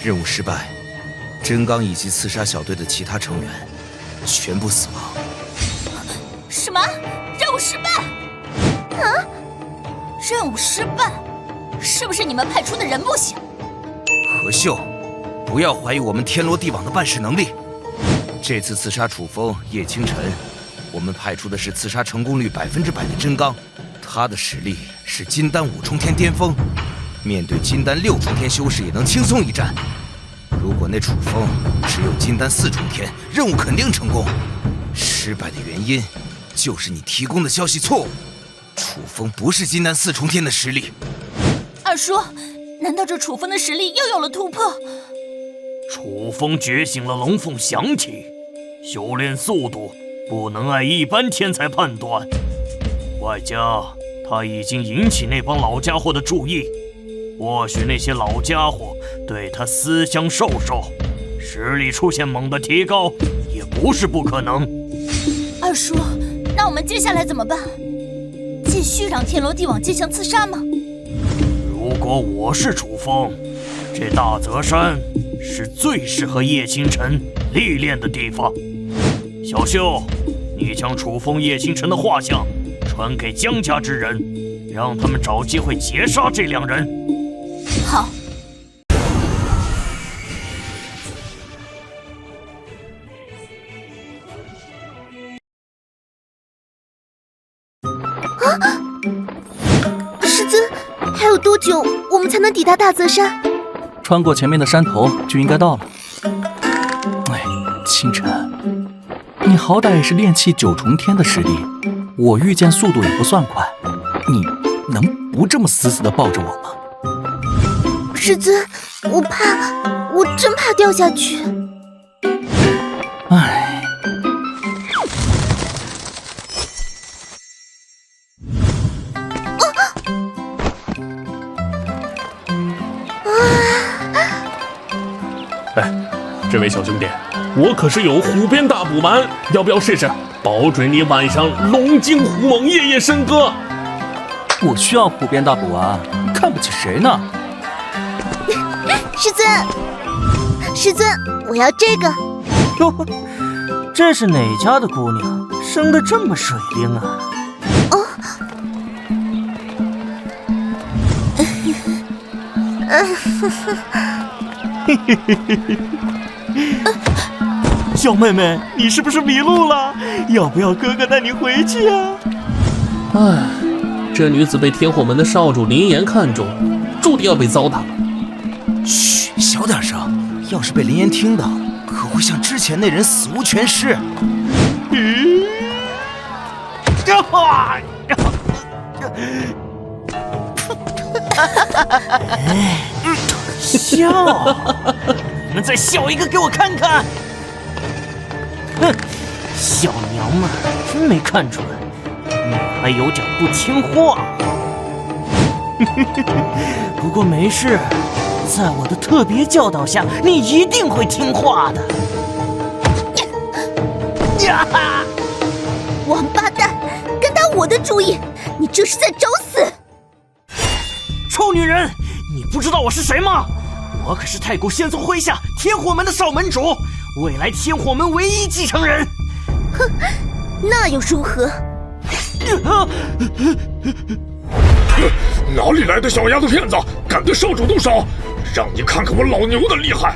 任务失败，真刚以及刺杀小队的其他成员全部死亡。什么？任务失败？啊？任务失败？是不是你们派出的人不行？何秀，不要怀疑我们天罗地网的办事能力。这次刺杀楚风、叶倾城，我们派出的是刺杀成功率100%的真刚，他的实力是金丹5重天巅峰，面对金丹6重天修士也能轻松一战。如果那楚风只有金丹4重天，任务肯定成功。失败的原因就是你提供的消息错误，楚风不是金丹4重天的实力。二叔，难道这楚风的实力又有了突破？楚风觉醒了龙凤祥体，修炼速度不能按一般天才判断，外加他已经引起那帮老家伙的注意，或许那些老家伙对他思乡授受，实力出现猛的提高也不是不可能。二叔，那我们接下来怎么办？继续让天罗地网进行刺杀吗？如果我是楚风，这大泽山是最适合叶倾城历练的地方。小秀，你将楚风、叶倾城的画像传给江家之人，让他们找机会截杀这2人。好。师尊，还有多久我们才能抵达大泽山？穿过前面的山头就应该到了。哎，倾城，你好歹也是炼气9重天的实力，我御剑速度也不算快，你能不这么死死地抱着我吗？师尊，我真怕掉下去。唉。这位小兄弟，我可是有虎鞭大补丸，要不要试试？保准你晚上龙精虎猛，夜夜笙歌。我需要虎鞭大补丸，看不起谁呢？师尊，我要这个。哟，这是哪家的姑娘，生得这么水灵啊？哦。小妹妹，你是不是迷路了？要不要哥哥带你回去啊？唉，这女子被天火门的少主林岩看中，注定要被糟蹋。嘘，小点声，要是被林岩听到，可会像之前那人死无全尸。笑，你们再笑一个给我看看！哼，小娘们儿真没看出来，你还有点不听话。不过没事，在我的特别教导下，你一定会听话的。王八蛋，敢打我的主意，你这是在找死！臭女人，你不知道我是谁吗？我可是太古仙宗麾下天火门的少门主，未来天火门唯一继承人。哼，那又如何？哪里来的小丫头片子，敢对少主动手？让你看看我老牛的厉害！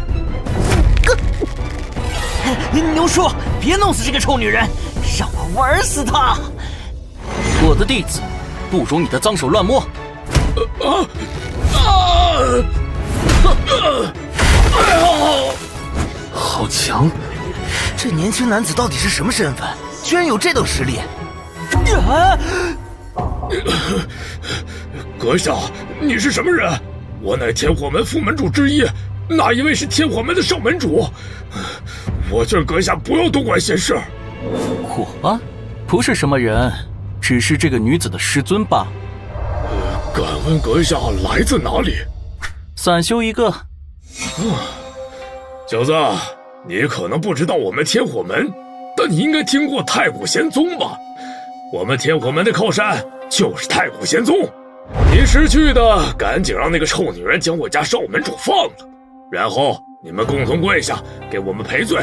牛叔，别弄死这个臭女人，让我玩死她！我的弟子，不容你的脏手乱摸！好强！这年轻男子到底是什么身份？居然有这等实力！阁下，你是什么人？我乃天火门副门主之一，哪一位是天火门的少门主？我劝阁下不要多管闲事。我不是什么人，只是这个女子的师尊罢。敢问阁下来自哪里？散修一个。小子，你可能不知道我们天火门，但你应该听过太古仙宗吧？我们天火门的靠山就是太古仙宗。你识趣的，赶紧让那个臭女人将我家少门主放了，然后你们共同跪下给我们赔罪，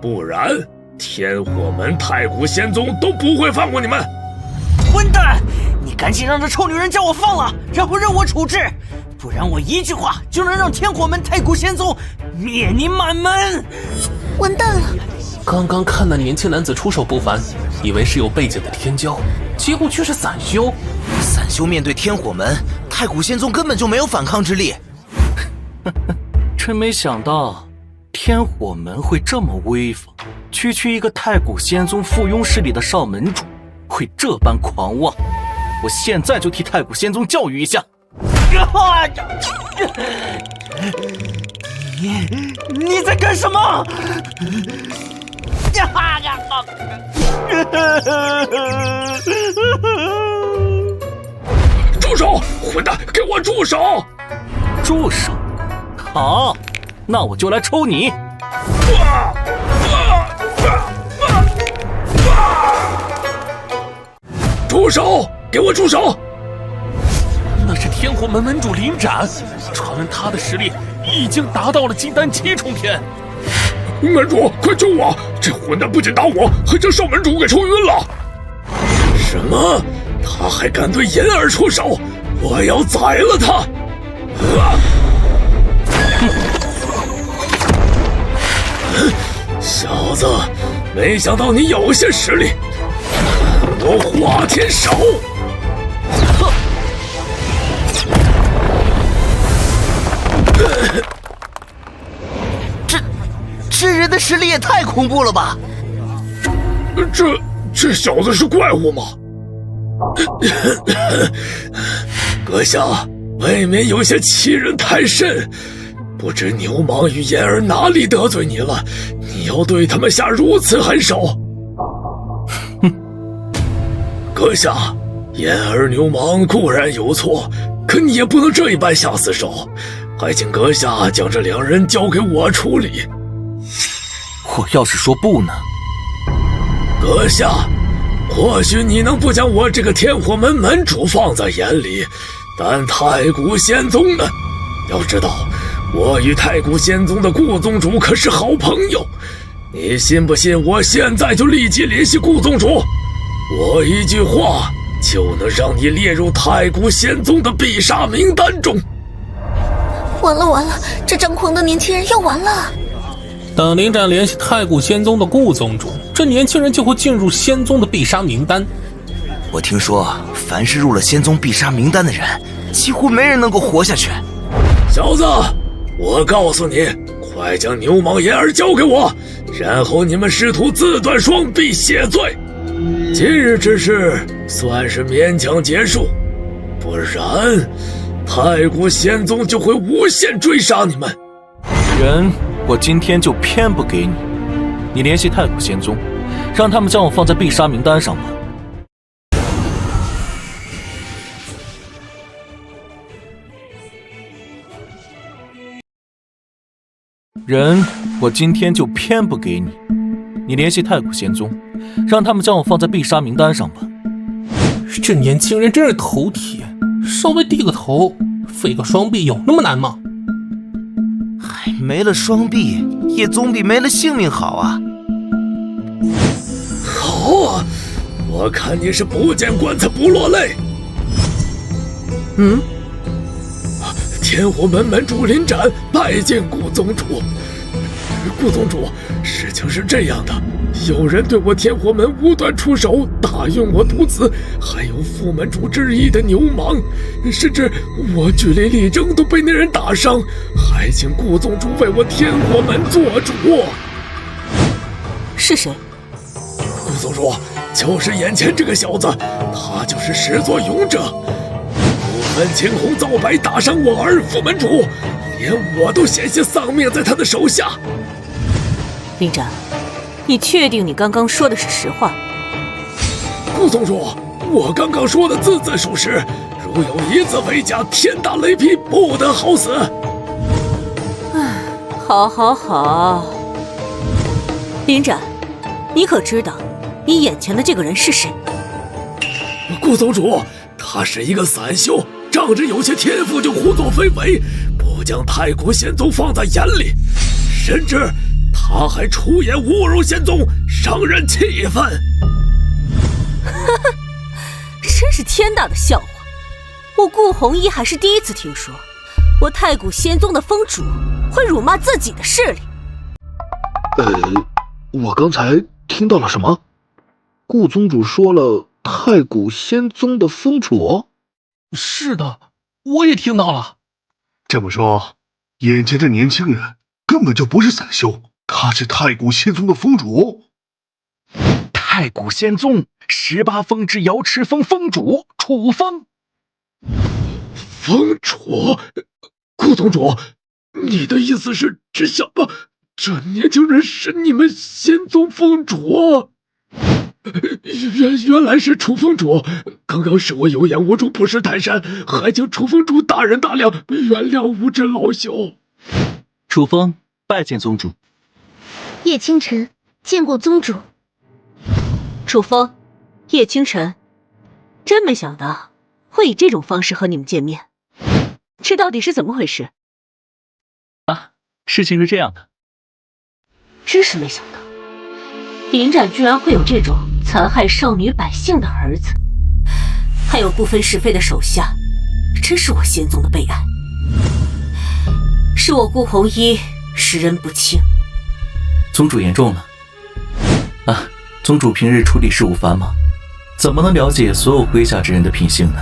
不然天火门太古仙宗都不会放过你们。混蛋！你赶紧让这臭女人将我放了，然后让我处置，不然我一句话就能让天火门太古仙宗灭你满门！完蛋了！刚刚看那年轻男子出手不凡，以为是有背景的天骄，结果却是散修。散修面对天火门，太古仙宗根本就没有反抗之力。真没想到天火门会这么威风，区区一个太古仙宗附庸势力的少门主会这般狂妄。我现在就替太古仙宗教育一下。你在干什么？住手！混蛋，给我住手！住手！好，那我就来抽你！住手！给我住手！那是天火门门主林斩，传闻他的实力已经达到了金丹7重天。门主，快救我！这混蛋不仅打我，还将少门主给抽晕了。什么？他还敢对妍儿出手？我要宰了他！小子，没想到你有些实力，我华天手！这人的实力也太恐怖了吧！这小子是怪物吗？阁下，未免有些欺人太甚。不知牛蟒与妍儿哪里得罪你了？你要对他们下如此狠手？哼！阁下，妍儿、牛蟒固然有错，可你也不能这一般下死手。还请阁下将这2人交给我处理。我要是说不呢？阁下，或许你能不将我这个天火门门主放在眼里，但太古仙宗呢？要知道，我与太古仙宗的顾宗主可是好朋友。你信不信我现在就立即联系顾宗主，我一句话就能让你列入太古仙宗的必杀名单中。完了完了，这张狂的年轻人要完了。等林斩联系太古仙宗的顾宗主，这年轻人就会进入仙宗的必杀名单。我听说，凡是入了仙宗必杀名单的人，几乎没人能够活下去。小子，我告诉你，快将牛蟒妍儿交给我，然后你们师徒自断双臂，谢罪。今日之事算是勉强结束，不然太古仙宗就会无限追杀你们。人我今天就偏不给你，你联系太古仙宗，让他们将我放在必杀名单上吧。人我今天就偏不给你，你联系太古仙宗，让他们将我放在必杀名单上吧。这年轻人真是头铁，稍微低个头，废个双臂有那么难吗？没了双臂也总比没了性命好啊！好啊，我看你是不见棺材不落泪。天火门门主林斩拜见顾宗主。顾宗主，事情是这样的，有人对我天火门无端出手，打晕我徒子，还有副门主之一的牛蟒，甚至我据理力争都被那人打伤，还请顾宗主为我天火门做主。是谁？顾宗主，就是眼前这个小子，他就是始作俑者。不分青红皂白打伤我儿副门主，连我都险些丧命在他的手下。林斩，你确定你刚刚说的是实话？顾宗主，我刚刚说的字字属实，如有一字为假，天打雷劈，不得好死。好，好，好。林斩，你可知道你眼前的这个人是谁？顾宗主，他是一个散修，仗着有些天赋就胡作非为，不将太古仙宗放在眼里，甚至他还出言侮辱仙宗，让人气愤。真是天大的笑话！我顾红衣还是第一次听说，我太古仙宗的宗主会辱骂自己的势力。我刚才听到了什么？顾宗主说了太古仙宗的宗主？是的，我也听到了。这么说，眼前这年轻人根本就不是散修，他是太古仙宗的宗主。太古仙宗18峰之瑶池峰峰主楚风。峰主？顾宗主，你的意思是只想把这年轻人是你们仙宗峰主？原来是楚峰主，刚刚是我有眼无珠，不识泰山，还请楚峰主大人大量，原谅无知老朽。楚风拜见宗主。叶清晨见过宗主。楚风，叶清晨，真没想到会以这种方式和你们见面，这到底是怎么回事？事情是这样的，真是没想到，林展居然会有这种残害少女百姓的儿子，还有不分是非的手下，真是我仙宗的悲哀。是我顾红衣识人不清。宗主言重了。宗主平日处理事务繁忙，怎么能了解所有麾下之人的品性呢？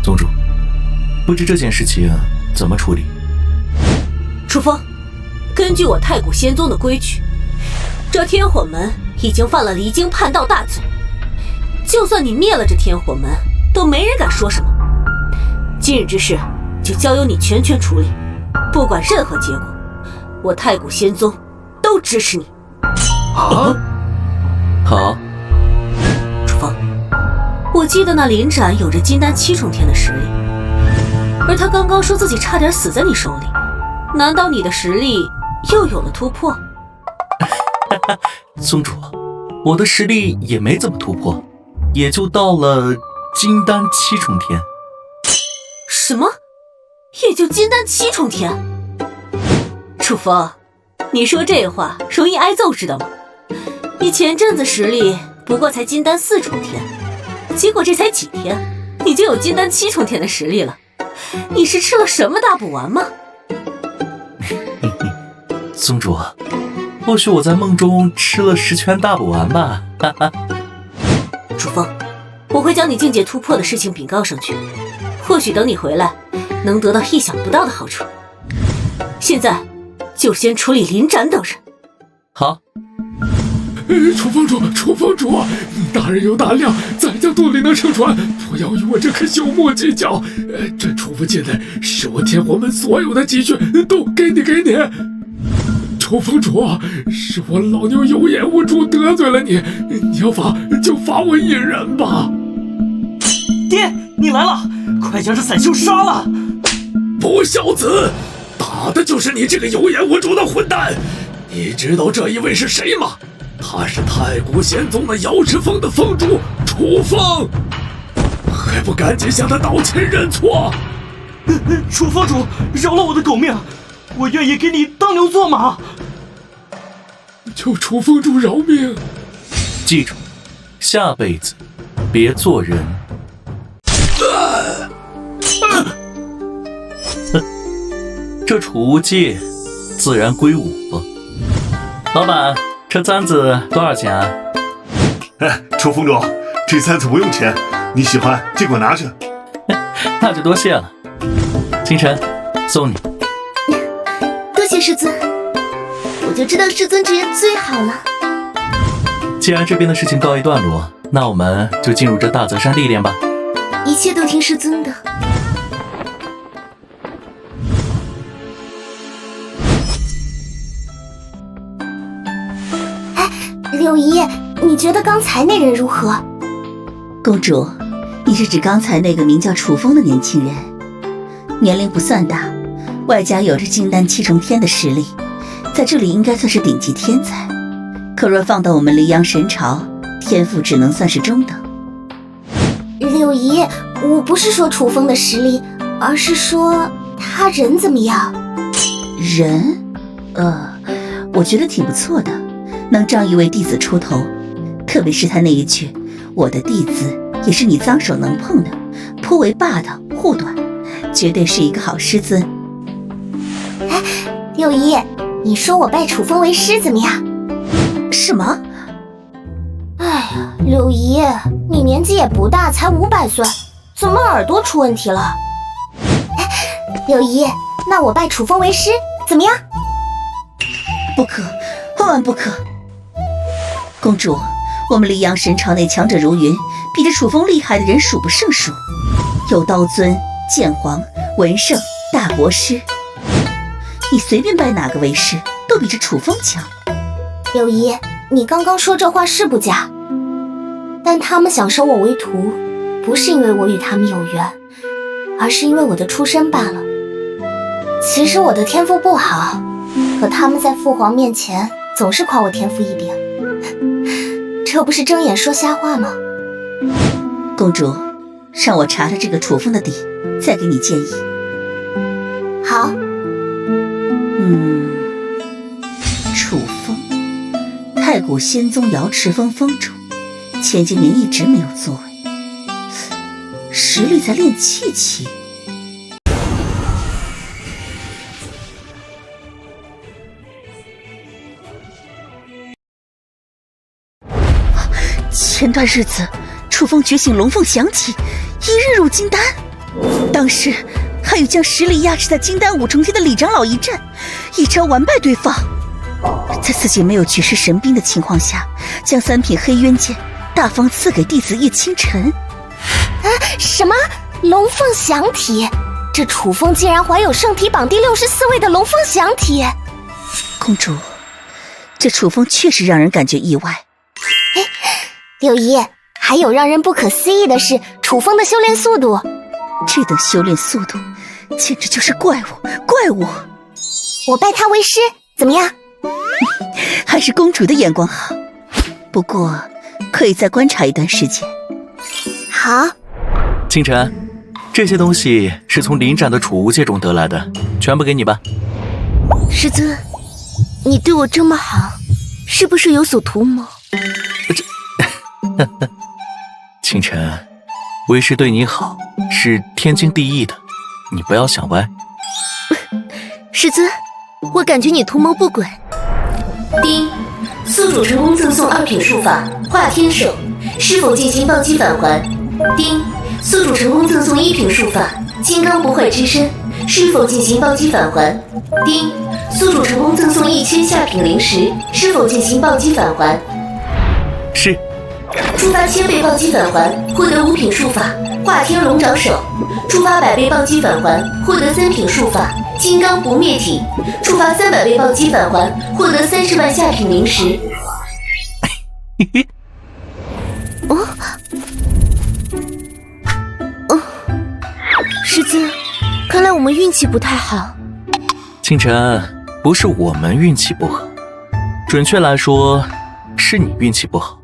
宗主，不知这件事情怎么处理？楚风，根据我太古仙宗的规矩，这天火门已经犯了离经叛道大罪，就算你灭了这天火门，都没人敢说什么。今日之事就交由你全权处理，不管任何结果，我太古仙宗都支持你。好，楚风，我记得那林展有着金丹7重天的实力，而他刚刚说自己差点死在你手里，难道你的实力又有了突破？宗主，我的实力也没怎么突破，也就到了金丹7重天。什么？也就金丹7重天？楚风，你说这话容易挨揍知道吗？你前阵子实力不过才金丹4重天，结果这才几天你就有金丹7重天的实力了，你是吃了什么大补丸吗？宗主，或许我在梦中吃了10全大补丸吧。楚风，我会将你境界突破的事情禀告上去，或许等你回来能得到意想不到的好处。现在就先处理林展等人。好。楚峰主，你大人有大量，在家肚里能撑船，不要与我这颗小莫计较。这楚府进来是我天火门所有的积蓄都给你。楚峰主，是我老牛有眼无珠得罪了你，你要罚就罚我一人吧。爹，你来了，快将这散修杀了！不孝子，打的就是你这个有眼无珠的混蛋！你知道这一位是谁吗？他是太古仙宗的瑶池峰的峰主楚风，还不赶紧向他道歉认错！楚峰主，饶了我的狗命，我愿意给你当牛做马。求楚峰主饶命！记住，下辈子别做人。这储物戒自然归我。老板，这簪子多少钱啊？楚峰主，这簪子不用钱，你喜欢尽管拿去。那就多谢了。清晨，送你。多谢师尊，我就知道师尊这人最好了。既然这边的事情告一段落，那我们就进入这大泽山历练吧。一切都听师尊的。柳姨，你觉得刚才那人如何？公主，你是指刚才那个名叫楚风的年轻人？年龄不算大，外加有着金丹7重天的实力，在这里应该算是顶级天才。可若放到我们黎阳神朝，天赋只能算是中等。柳姨，我不是说楚风的实力，而是说他人怎么样？人？我觉得挺不错的，能仗一位弟子出头。特别是他那一句“我的弟子也是你脏手能碰的”，颇为霸道护短，绝对是一个好师尊。哎，六一，你说我拜楚风为师怎么样？什么？哎呀，六一，你年纪也不大，才500岁，怎么耳朵出问题了？六一，那我拜楚风为师怎么样？不可，万万不可！公主，我们黎阳神朝内强者如云，比这楚风厉害的人数不胜数，有刀尊、剑皇、文圣、大国师，你随便拜哪个为师，都比这楚风强。六一，你刚刚说这话是不假，但他们想收我为徒，不是因为我与他们有缘，而是因为我的出身罢了。其实我的天赋不好，可他们在父皇面前总是夸我天赋异禀，这不是睁眼说瞎话吗？公主，让我查查这个楚风的底，再给你建议。好。楚风，太古仙宗瑶池峰峰主，前些年一直没有作为，实力在炼气期。前段日子，楚风觉醒龙凤响起，一日入金丹，当时还与将实力压制在金丹5重天的李长老一战，一招完败对方。在自己没有绝世神兵的情况下，将3品黑渊剑大方赐给弟子叶清晨。什么龙凤响体？这楚风竟然怀有圣体榜第64位的龙凤响体！公主，这楚风确实让人感觉意外。六一，还有让人不可思议的是楚风的修炼速度。这等修炼速度，简直就是怪物！我拜他为师，怎么样？还是公主的眼光好，不过可以再观察一段时间。好。清晨，这些东西是从临展的储物界中得来的，全部给你吧。师尊，你对我这么好，是不是有所图谋？清晨，为师对你好是天经地义的，你不要想歪。师尊，我感觉你图谋不轨。丁，宿主成功赠送2品术法化天手，是否进行暴击返还？丁，宿主成功赠送1品术法金刚不坏之身，是否进行暴击返还？丁，宿主成功赠送1000下品灵石，是否进行暴击返还？是。触发1000倍暴击返还，获得5品术法化天龙爪手；触发100倍暴击返还，获得3品术法金刚不灭体；触发300倍暴击返还，获得30万下品灵石。师尊，看来我们运气不太好。清晨，不是我们运气不好，准确来说，是你运气不好。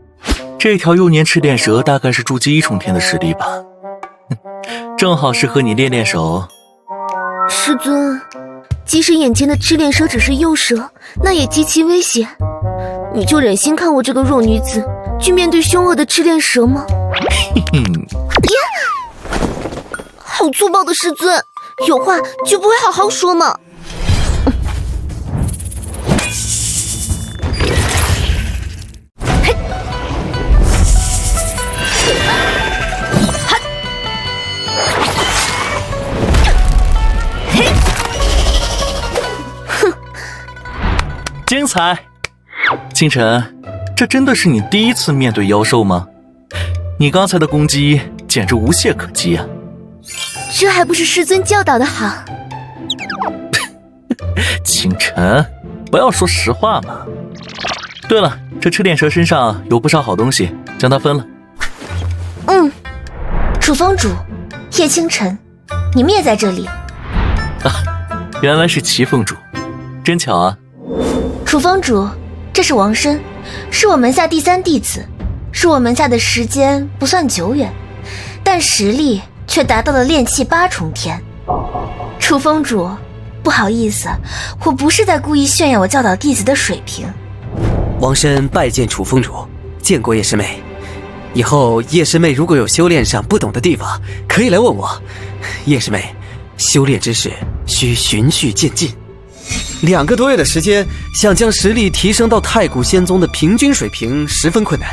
这条幼年赤练蛇大概是筑基1重天的实力吧，正好适合你练练手。师尊，即使眼前的赤练蛇只是幼蛇，那也极其危险。你就忍心看我这个弱女子去面对凶恶的赤练蛇吗？好粗暴的师尊，有话就不会好好说吗？精彩！清晨，这真的是你第一次面对妖兽吗？你刚才的攻击简直无懈可击啊！这还不是师尊教导的好。清晨，不要说实话嘛。对了，这赤练蛇身上有不少好东西，将它分了。楚风主，叶清晨，你们也在这里。原来是齐凤主，真巧啊。楚风主，这是王申，是我门下第3弟子，是我门下的时间不算久远，但实力却达到了炼气8重天。楚风主，不好意思，我不是在故意炫耀我教导弟子的水平。王参拜见楚风主，见过叶师妹。以后叶师妹如果有修炼上不懂的地方，可以来问我。叶师妹，修炼之事需循序渐进。2个多月的时间，想将实力提升到太古仙宗的平均水平十分困难。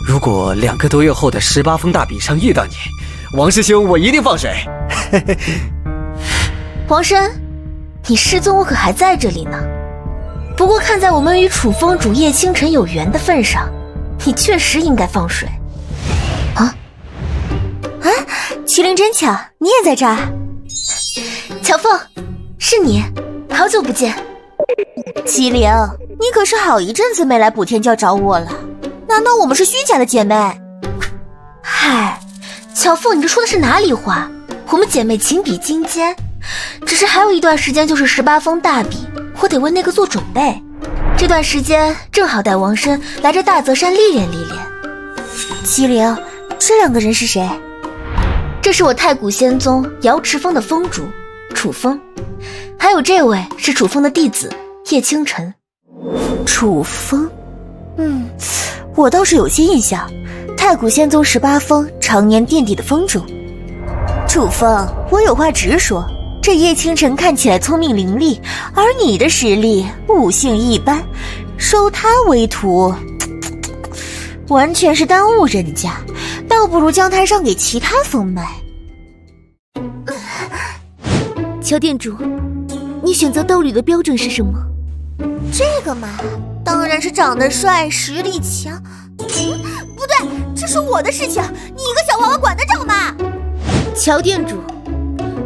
如果2个多月后的18峰大比上遇到你，王师兄我一定放水。王参，你师尊我可还在这里呢。不过看在我们与楚风主叶清晨有缘的份上，你确实应该放水。麒麟真巧，你也在这儿。乔凤，是你，好久不见。麒麟，你可是好一阵子没来补天教找我了，难道我们是虚假的姐妹？嗨，乔凤，你这说的是哪里话？我们姐妹情比金坚，只是还有一段时间就是18峰大比，我得为那个做准备。这段时间正好带王参来这大泽山历练历练。麒麟，这2个人是谁？这是我太古仙宗瑶池峰的峰主楚风，还有这位是楚风的弟子叶清晨。楚风，我倒是有些印象，太古仙宗18峰常年垫底的峰主。楚风，我有话直说，这叶清晨看起来聪明伶俐，而你的实力悟性一般，收他为徒，完全是耽误人家，倒不如将他让给其他峰脉。乔店主，你选择道侣的标准是什么？这个嘛，当然是长得帅，实力强。不对，这是我的事情，你一个小娃娃管得着吗？乔店主，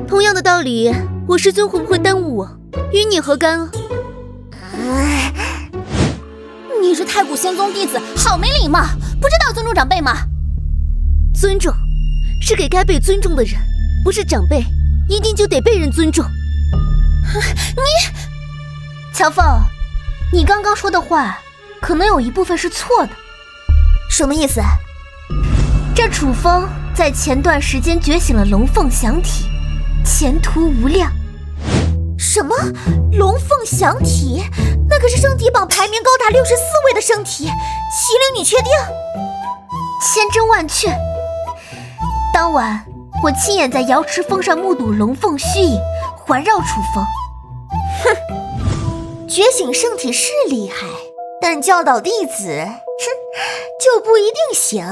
同样的道理，我师尊会不会耽误我？与你何干啊？你是太古仙宗弟子，好没礼貌，不知道尊重长辈吗？尊重是给该被尊重的人，不是长辈一定就得被人尊重。你，乔凤，你刚刚说的话可能有一部分是错的。什么意思？这楚风在前段时间觉醒了龙凤祥体，前途无量。什么？龙凤祥体？那可是圣体榜排名高达64位的圣体，麒麟你确定？千真万确。当晚我亲眼在瑶池峰上目睹龙凤虚影环绕楚风。觉醒圣体是厉害，但教导弟子，就不一定行。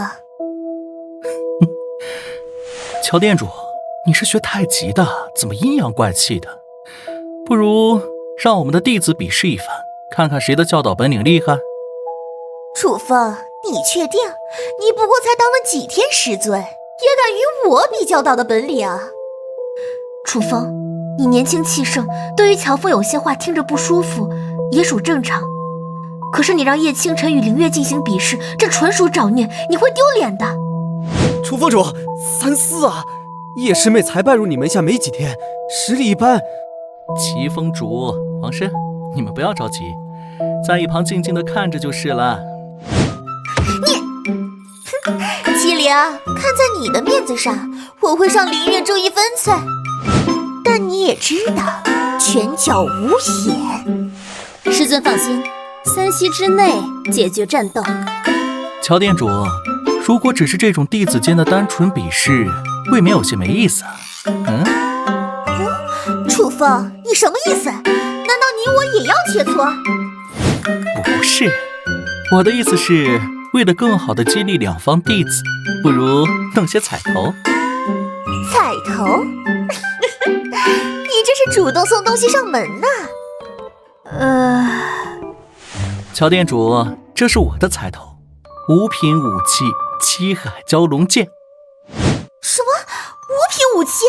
乔店主，你是学太极的，怎么阴阳怪气的？不如让我们的弟子比试一番，看看谁的教导本领厉害。楚风，你确定？你不过才当了几天师尊，也敢与我比教导的本领？楚风，你年轻气盛，对于乔峰有些话听着不舒服，也属正常。可是你让叶清晨与凌月进行比试，这纯属找虐，你会丢脸的。楚峰主，34啊！叶师妹才拜入你门下没几天，实力一般。齐峰主、王参，你们不要着急，在一旁静静的看着就是了。麒麟，看在你的面子上，我会让凌月注意分寸。但你也知道，拳脚无险。师尊放心，3息之内解决战斗。乔店主，如果只是这种弟子间的单纯比试，未免有些没意思啊。楚风，你什么意思？难道你我也要切磋？不是，我的意思是，为了更好的激励两方弟子，不如弄些彩头。彩头？你这是主动送东西上门呢。乔店主，这是我的彩头，5品武器七海蛟龙剑。什么？5品武器？